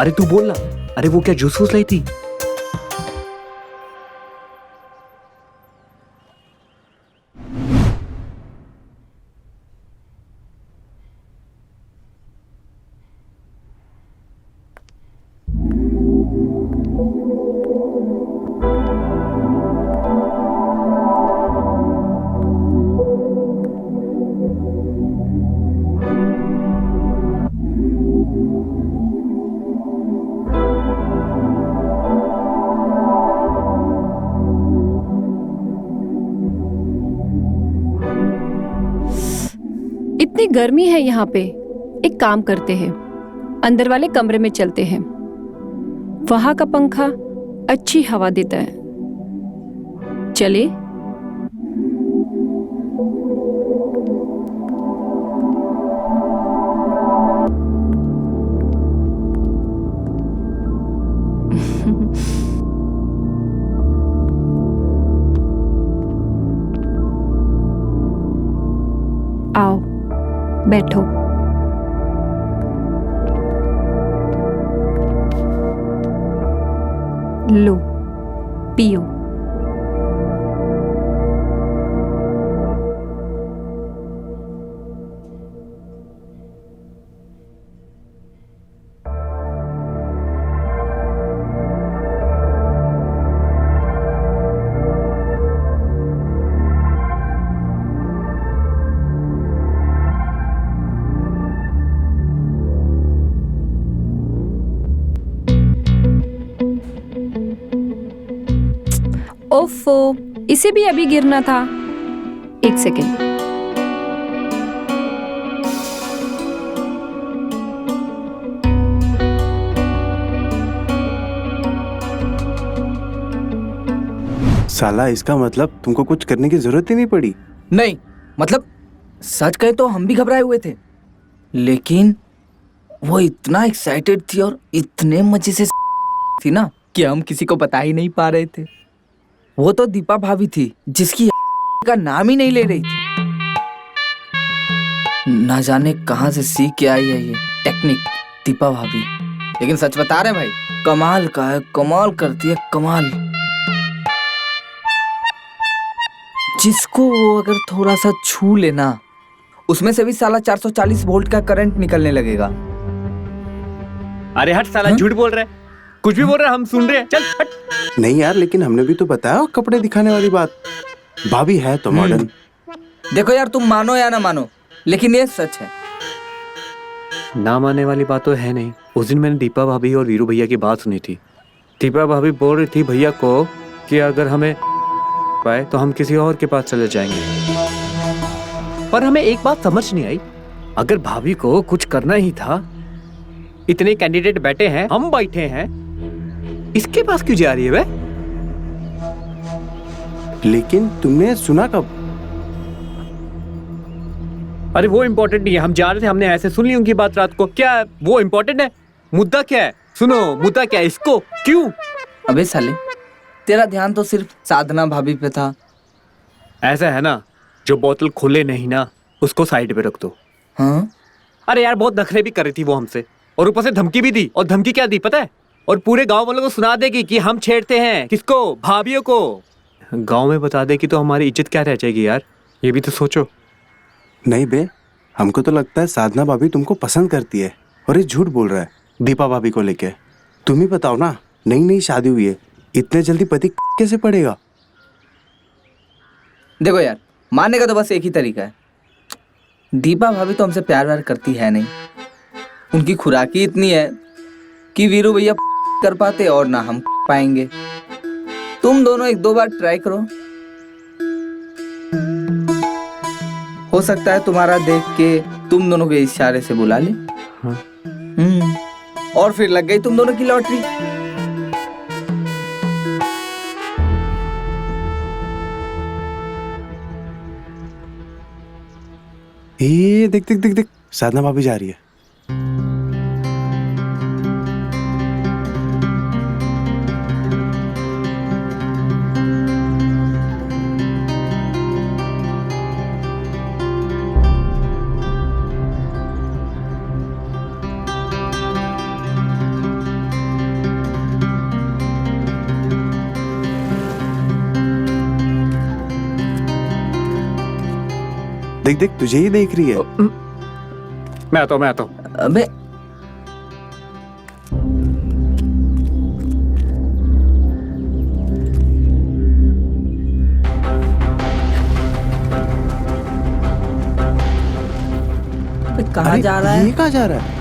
अरे तू बोल ना, अरे वो क्या जूस वूस लाई थी? कितनी गर्मी है यहाँ पे। एक काम करते हैं, अंदर वाले कमरे में चलते हैं, वहां का पंखा अच्छी हवा देता है। चले? आओ बैठो। लो पियो। ओफो, इसे भी अभी गिरना था। एक सेकेंड। साला इसका मतलब तुमको कुछ करने की जरूरत ही नहीं पड़ी। नहीं मतलब सच कहे तो हम भी घबराए हुए थे, लेकिन वो इतना एक्साइटेड थी और इतने मजे से थी ना कि हम किसी को बता ही नहीं पा रहे थे। वो तो दीपा भाभी थी जिसकी का नाम ही नहीं ले रही थी। ना जाने कहां से सीख के आई है ये टेक्निक दीपा भाभी। लेकिन सच बता रहे भाई, कमाल का है, कमाल करती है, कमाल। जिसको वो अगर थोड़ा सा छू लेना, उसमें से भी साला 440 वोल्ट का करंट निकलने लगेगा। अरे हट साला, झूठ बोल रहा है, कुछ भी बोल रहा है, हम सुन रहे हैं, चल हट। नहीं यार, लेकिन हमने भी तो बताया कपड़े दिखाने वाली बात। भाभी है तो मॉडर्न। देखो यार, तुम मानो या ना मानो, लेकिन ये सच है। ना मानने वाली बात तो है नहीं। उस दिन मैंने दीपा भाभी और वीरू भैया की बात सुनी थी। दीपा भाभी बोल रही थी भैया को कि अगर हमें पाए तो हम किसी और के पास चले जाएंगे। पर हमें एक बात समझ नहीं आई, अगर भाभी को कुछ करना ही था, इतने कैंडिडेट बैठे हैं, हम बैठे हैं, इसके पास क्यों जा रही है वे? लेकिन तुमने सुना कब? अरे वो इम्पोर्टेंट नहीं है, हम जा रहे थे, हमने ऐसे सुन ली उनकी बात रात को। क्या वो इम्पोर्टेंट है? मुद्दा क्या है? सुनो, मुद्दा क्या है? इसको क्यों? अबे साले, तेरा ध्यान तो सिर्फ साधना भाभी पे था। ऐसा है ना, जो बोतल खुले नहीं ना, उसको साइड पे रख दो। हाँ? अरे यार, बहुत नखरे भी कर रही थी वो हमसे, और ऊपर से धमकी भी दी। और धमकी क्या दी पता है? और पूरे गांव वालों को सुना देगी कि हम छेड़ते हैं। किसको? भाभियों को। गांव में बता देगी तो हमारी इज्जत क्या रह जाएगी यार, ये भी तो सोचो। नहीं बे, हमको तो लगता है साधना भाभी तुमको पसंद करती है और ये झूठ बोल रहा है दीपा भाभी को लेके। तुम ही बताओ ना, नई नई शादी हुई है, इतने जल्दी पति कैसे पड़ेगा? देखो यार, मानने का तो बस एक ही तरीका है। दीपा भाभी तो हमसे प्यार व्यार करती है नहीं। उनकी खुराक ही इतनी है कि वीरू भैया कर पाते और ना हम पाएंगे। तुम दोनों एक दो बार ट्राई करो, हो सकता है तुम्हारा देख के तुम दोनों के इशारे से बुला ले। हाँ। और फिर लग गई तुम दोनों की लॉटरी। देख देख देख देख, साधना भाभी जा रही है। देख देख, तुझे ही देख रही है। मैं आता हूँ। अबे कहाँ जा रहा है? ये कहाँ जा रहा है?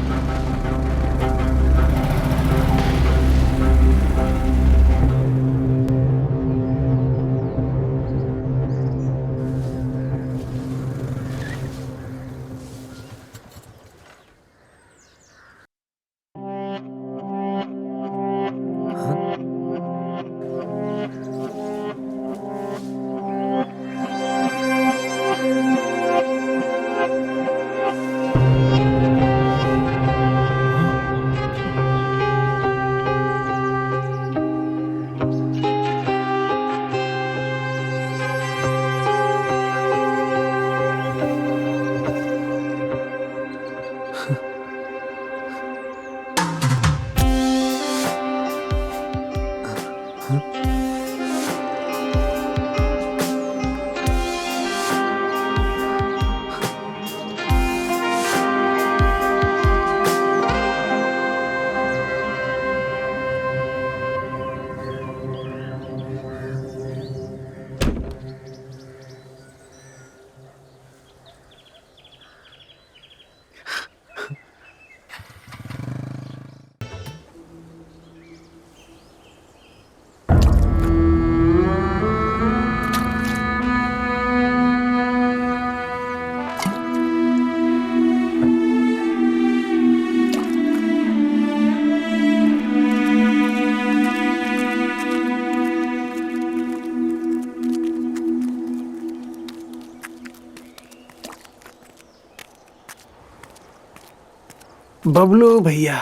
बबलू भैया,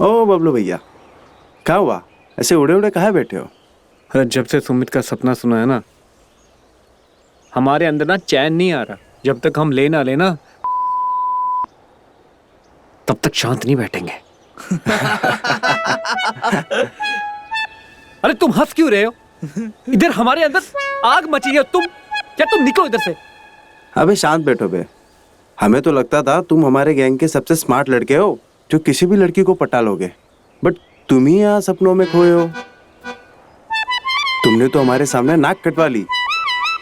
ओ बबलू भैया, क्या हुआ? ऐसे उड़े उड़े कहाँ बैठे हो? अरे जब से सुमित का सपना सुना है ना, हमारे अंदर ना चैन नहीं आ रहा। जब तक हम ले ना लेना तब तक शांत नहीं बैठेंगे। अरे तुम हंस क्यों रहे हो? इधर हमारे अंदर आग मची है। तुम निकलो इधर से। अबे शांत बैठो बे। हमें तो लगता था तुम हमारे गैंग के सबसे स्मार्ट लड़के हो जो किसी भी लड़की को पटा लोगे, बट तुम ही यहाँ सपनों में खोए हो। तुमने तो हमारे सामने नाक कटवा ली।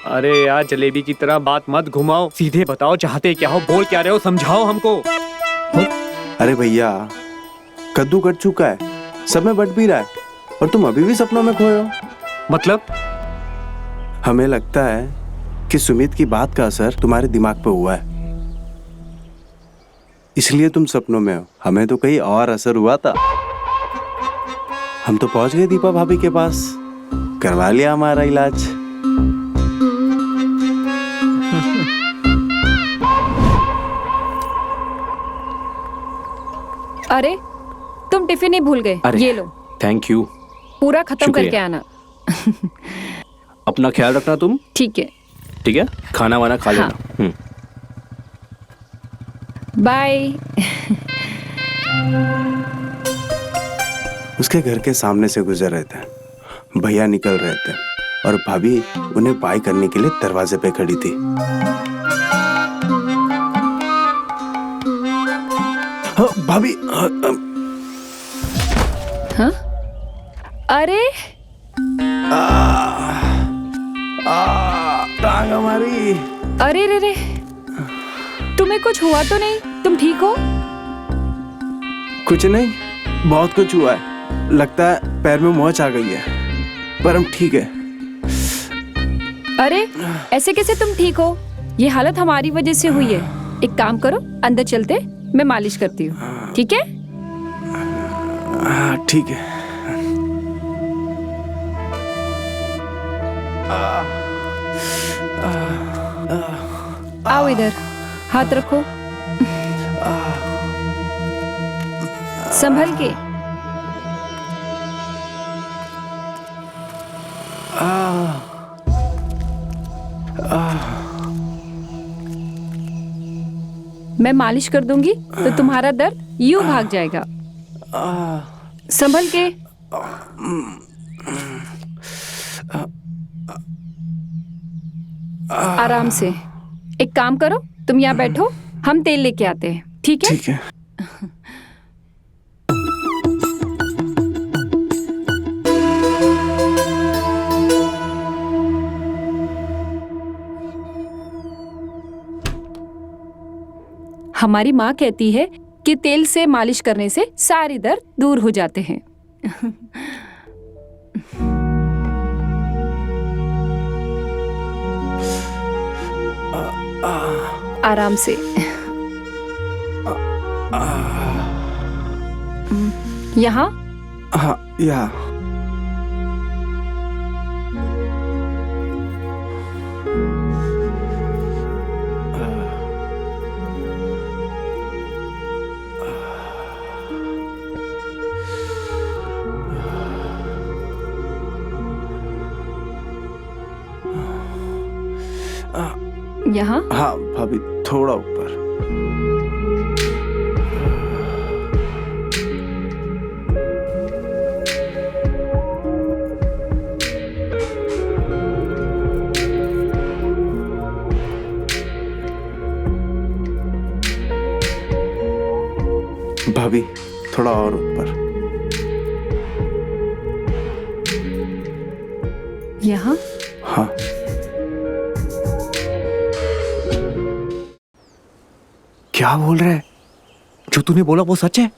अरे यार जलेबी की तरह बात मत घुमाओ, सीधे बताओ चाहते क्या हो, बोल क्या रहे हो, समझाओ हमको। अरे भैया, कद्दू कट चुका है, सब में बट भी रहा है और तुम अभी भी सपनों में खोए हो। मतलब हमें लगता है कि सुमित की बात का असर तुम्हारे दिमाग पे हुआ है, इसलिए तुम सपनों में हो। हमें तो कहीं और असर हुआ था। हम तो पहुंच गए दीपा भाभी के पास, करवा लिया हमारा इलाज। अरे तुम टिफिन ही भूल गए। अरे ये लो, थैंक यू। पूरा खत्म शुक्रिया। करके आना। अपना ख्याल रखना तुम, ठीक है, ठीक है? खाना वाना खा हाँ। लेना। बाय। उसके घर के सामने से गुजर रहे थे, भैया निकल रहे थे और भाभी उन्हें बाय करने के लिए दरवाजे पे खड़ी थी। हाँ, भाभी। हाँ? अरे टांग हमारी। अरे रे रे, तुम्हें कुछ हुआ तो नहीं? तुम ठीक हो? कुछ नहीं, बहुत कुछ हुआ है। लगता है पैर में मोच आ गई है, पर हम ठीक है। अरे ऐसे कैसे तुम ठीक हो? ये हालत हमारी वजह से हुई है। एक काम करो, अंदर चलते, मैं मालिश करती हूँ, ठीक है? हाँ ठीक है। आओ इधर, हाथ रखो, संभल के। मैं मालिश कर दूंगी तो तुम्हारा दर्द यूं भाग जाएगा। संभल के। आराम से। एक काम करो, तुम यहाँ बैठो, हम तेल लेके आते हैं, ठीक है? ठीक है। हमारी माँ कहती है कि तेल से मालिश करने से सारे दर्द दूर हो जाते हैं। आराम से। यहाँ? हाँ, यहाँ। यहाँ? हाँ भाभी, थोड़ा ऊपर। भाभी, थोड़ा और ऊपर। यहाँ? हाँ। क्या बोल रहा है? जो तूने बोला वो सच है?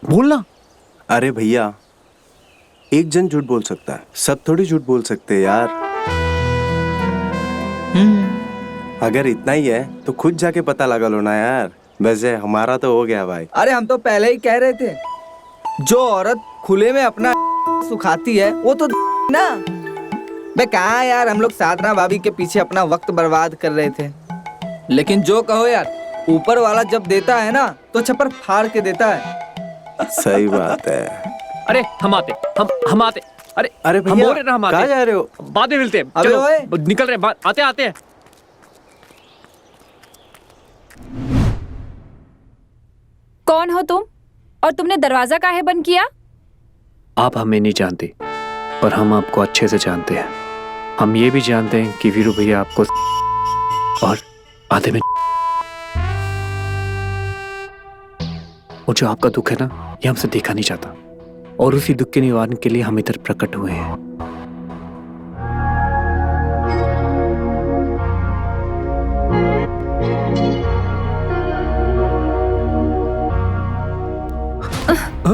बोलना। अरे भैया, एक जन झूठ बोल सकता है, सब थोड़ी झूठ बोल सकते हैं यार। अगर इतना ही है तो खुद जाके पता लगा लो ना यार। वैसे हमारा तो हो गया भाई। अरे हम तो पहले ही कह रहे थे, जो औरत खुले में अपना सुखाती है वो तो ना। बे कहाँ यार, हम लोग साधना भाभी के पीछे अपना वक्त बर्बाद कर रहे थे। लेकिन जो कहो यार, ऊपर वाला जब देता है ना तो छप्पर फाड़ के देता है। सही बात है। अरे हम आते अरे अरे हम भैया बोल रहे ना हम आते कहाँ जा रहे हो? बाद में मिलते हैं। अबे चलो ओए। निकल रहे हैं, आते हैं। कौन हो तुम और तुमने दरवाजा काहे बंद किया? आप हमें नहीं जानते पर हम आपको अच्छे से जानते हैं। हम ये भी जानते हैं कि वीरू भैया आपको और आधे में और जो आपका दुख है ना ये हमसे देखा नहीं जाता और उसी दुख के निवारण के लिए हम इधर प्रकट हुए हैं।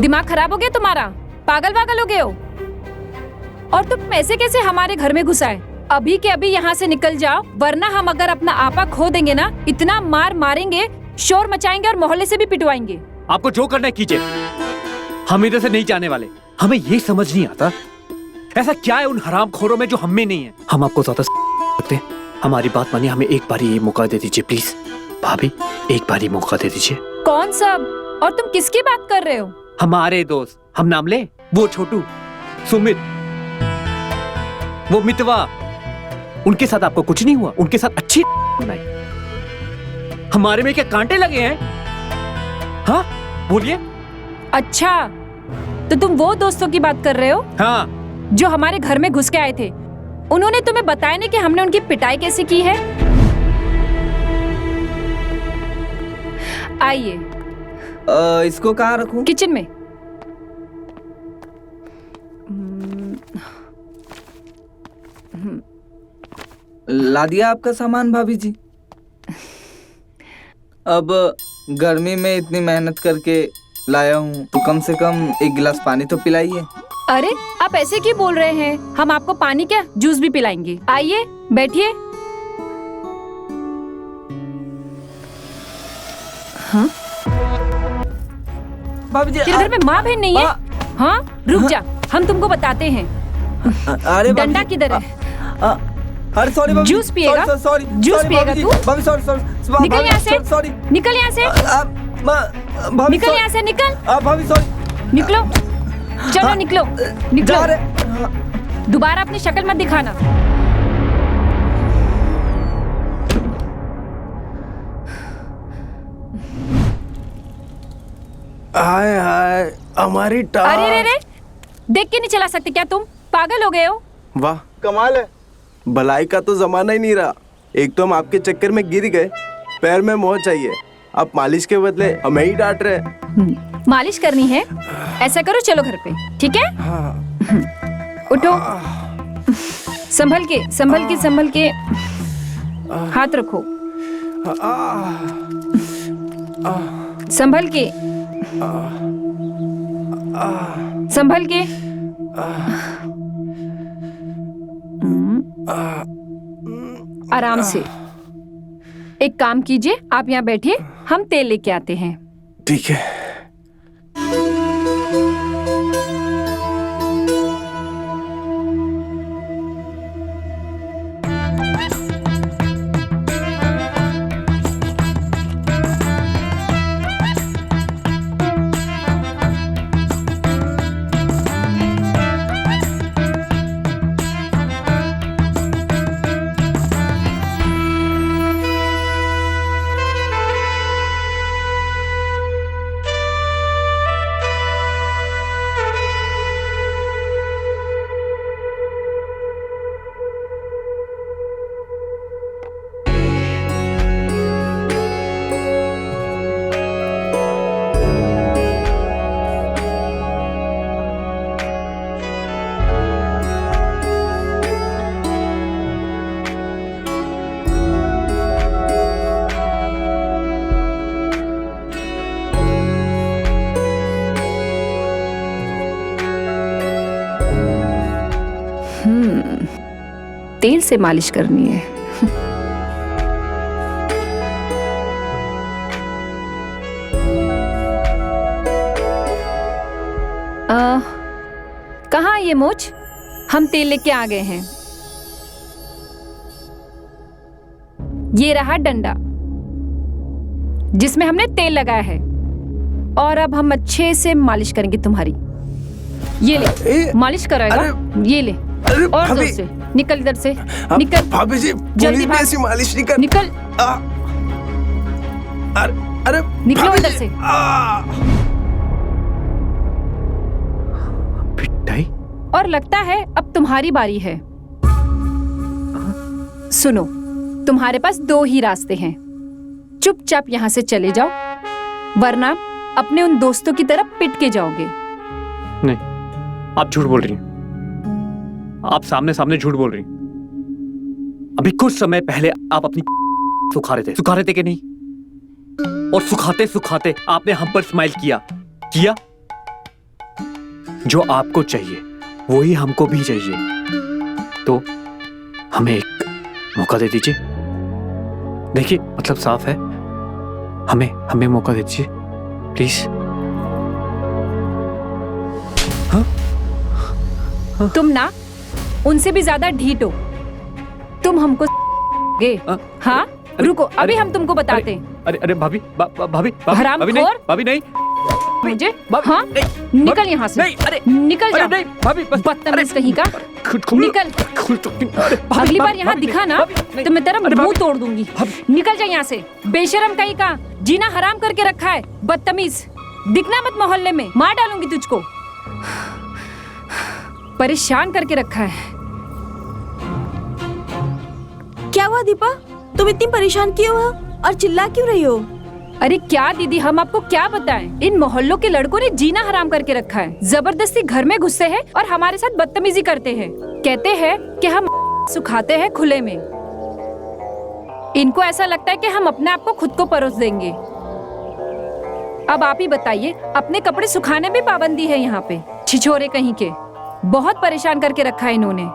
दिमाग खराब हो गया तुम्हारा? पागल वागल हो गए हो? और तुम ऐसे कैसे हमारे घर में घुसाए? अभी के अभी यहाँ से निकल जाओ वरना हम अगर अपना आपा खो देंगे ना इतना मार मारेंगे, शोर मचाएंगे और मोहल्ले से भी पिटवाएंगे। आपको जो करना है कीजिए, हम इधर से नहीं जाने वाले। हमें ये समझ नहीं आता ऐसा क्या है उन हरामखोरों में जो हम में नहीं है। हम आपको ज्यादा सकते हैं, हमारी बात मानिए, हमें एक बार ये मौका दे दीजिए प्लीज। भाभी एक बार ही मौका दे दीजिए। कौन सब? और तुम किसकी बात कर रहे हो? हमारे दोस्त, हम नाम ले, वो छोटू, सुमित, वो मितवा, उनके साथ आपको कुछ नहीं हुआ? उनके साथ अच्छी बनाई। हमारे में क्या कांटे लगे हैं? हाँ बोलिए। अच्छा तो तुम वो दोस्तों की बात कर रहे हो हाँ जो हमारे घर में घुस के आए थे? उन्होंने तुम्हें बताया नहीं कि हमने उनकी पिटाई कैसे की है? आइए इसको कहाँ रखूं? किचन में। ला दिया आपका सामान भाभी जी। अब गर्मी में इतनी मेहनत करके लाया हूँ तो कम से कम एक गिलास पानी तो पिलाइए। अरे आप ऐसे क्यों बोल रहे हैं? हम आपको पानी क्या जूस भी पिलाएंगे। आइए बैठिए। हाँ भाभी जी तेरे घर में माँ बहन नहीं है? हाँ रुक जा, हम तुमको बताते हैं। अरे डंडा किधर है? अरे सॉरी भाभी। जूस पिएगा? सॉरी जूस पिएगा तू? भाभी सॉरी सॉरी। निकल यहाँ से। सॉरी निकल यहाँ से। भाभी निकल यहाँ से। निकल। भाभी सॉरी। निकलो चलो निकलो निकलो। जा रहे। दोबारा अपनी शक्ल मत दिखाना। हाय हाय हमारी टांग। अरे रे रे, देख के नहीं चला सकते क्या तुम? पागल हो गए हो? वाह कमाल है। भलाई का तो जमाना ही नहीं रहा। एक तो हम आपके चक्कर में गिर गए, पैर में मोह चाहिए, आप मालिश के बदले हमें ही डांट रहे हैं। मालिश करनी है? ऐसा करो चलो घर पे, ठीक है? उठो, संभल के संभल के संभल के, हाथ रखो, संभल के संभल के। आराम से। एक काम कीजिए, आप यहाँ बैठिए, हम तेल लेके आते हैं। ठीक है। तेल से मालिश करनी है। कहाँ है ये मोच? हम तेल लेके आ गए हैं। ये रहा डंडा। जिसमें हमने तेल लगाया है। और अब हम अच्छे से मालिश करेंगे तुम्हारी। ये ले, मालिश कराएगा। ये ले, और जोर से निकल इधर से, निकल भाभी जी, जल्दी भाग, ऐसी मालिश नहीं कर। निकल, अरे निकलो इधर से। पिटाई? और लगता है अब तुम्हारी बारी है। सुनो, तुम्हारे पास 2 ही रास्ते हैं। चुपचाप यहाँ से चले जाओ, वरना अपने उन दोस्तों की तरह पिट के जाओगे। नहीं, आप झूठ बोल रही हैं। आप सामने सामने झूठ बोल रही हैं। अभी कुछ समय पहले आप अपनी सुखा रहे थे कि नहीं? और सुखाते सुखाते आपने हम पर स्माइल किया। जो आपको चाहिए वही हमको भी चाहिए, तो हमें एक मौका दे दीजिए। देखिए, मतलब साफ है, हमें मौका दे दीजिए प्लीज। तुम ना उनसे भी ज्यादा ढीठ हो। तुम हमको गे। हाँ, रुको, अभी हम तुमको बताते हैं। अरे भाभी, भाभी हरामखोर। भाभी नहीं, मुझे हाँ, निकल यहाँ से। नहीं, अरे निकल जा, नहीं भाभी, बदतमीज कहीं का। निकल, अगली बार यहाँ दिखा ना तो मैं तेरा मुंह तोड़ दूंगी। निकल जा यहाँ से, बेशरम कहीं का। जीना हराम करके रखा है, बदतमीज। दिखना मत मोहल्ले में, मार डालूंगी तुझको। परेशान करके रखा है। क्या हुआ दीपा, तुम इतनी परेशान क्यों हो और चिल्ला क्यों रही हो? अरे क्या दीदी, हम आपको क्या बताएं? इन मोहल्लों के लड़कों ने जीना हराम करके रखा है। जबरदस्ती घर में घुसते हैं और हमारे साथ बदतमीजी करते हैं। कहते हैं कि हम सुखाते हैं खुले में। इनको ऐसा लगता है कि हम अपने आप को खुद को परोस देंगे। अब आप ही बताइए, अपने कपड़े सुखाने में पाबंदी है यहाँ पे। छिछोरे कहीं के, बहुत परेशान करके रखा है इन्होंने।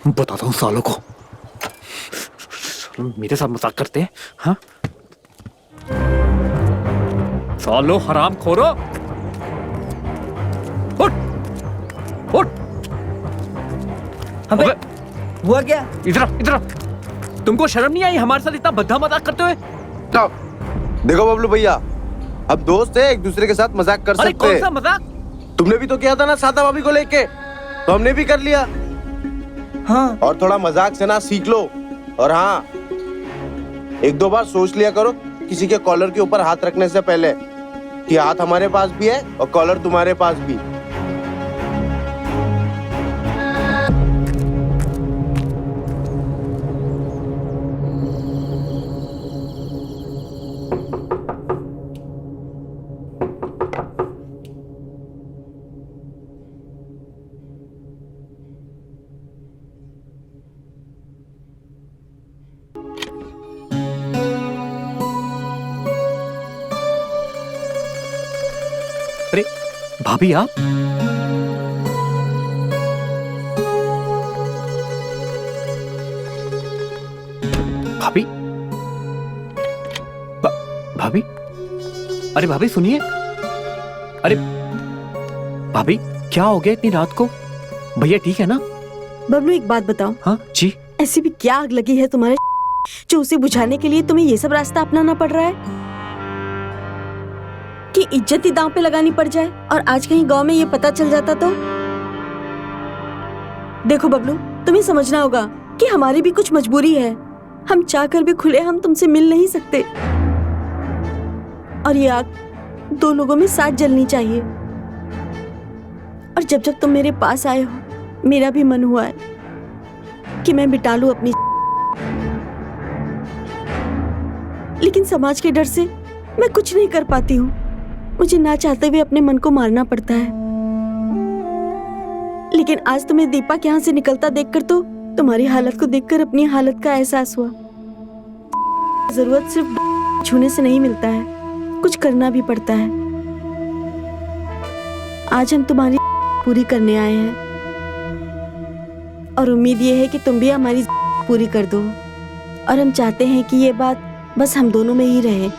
बताता हूँ सालों को, मेरे साथ मजाक करते हैं। हाँ, सालो हराम खोरो, उठ उठ। अबे हुआ क्या? इधर तुमको शर्म नहीं आई हमारे साथ इतना भद्दा मजाक करते हुए? देखो बबलू भैया, अब दोस्त है, एक दूसरे के साथ मजाक कर अरे सकते कौन हैं। सा मजाक? तुमने भी तो किया था ना सादा भाभी को लेके, तो हमने भी कर लिया। हाँ, और थोड़ा मजाक से ना सीख लो। और हाँ, 1-2 बार सोच लिया करो किसी के कॉलर के ऊपर हाथ रखने से पहले कि हाथ हमारे पास भी है और कॉलर तुम्हारे पास भी। अरे भाभी, आप भाभी भाभी, अरे भाभी सुनिए। अरे भाभी, क्या हो गया इतनी रात को? भैया ठीक है ना? बबलू, एक बात बताओ। हाँ जी। ऐसी भी क्या आग लगी है तुम्हारे जो उसे बुझाने के लिए तुम्हें ये सब रास्ता अपनाना पड़ रहा है कि इज्जत ही दांव पे लगानी पड़ जाए? और आज कहीं गांव में ये पता चल जाता तो? देखो बबलू, तुम्हें समझना होगा कि हमारी भी कुछ मजबूरी है। हम चाहकर भी खुले हम तुमसे मिल नहीं सकते। और ये आग 2 लोगों में साथ जलनी चाहिए। और जब जब तुम मेरे पास आए हो, मेरा भी मन हुआ है कि मैं बिटा लूं अपनी, लेकिन समाज के डर से मैं कुछ नहीं कर पाती हूँ। मुझे ना चाहते हुए अपने मन को मारना पड़ता है। लेकिन आज तुम्हें दीपा के यहाँ से निकलता देखकर तो तुम्हारी हालत को देखकर अपनी हालत का एहसास हुआ। जरूरत सिर्फ छूने से नहीं मिलता है, कुछ करना भी पड़ता है। आज हम तुम्हारी पूरी करने आए हैं और उम्मीद ये है कि तुम भी हमारी पूरी कर दो। और हम चाहते हैं कि ये बात बस हम दोनों में ही रहे।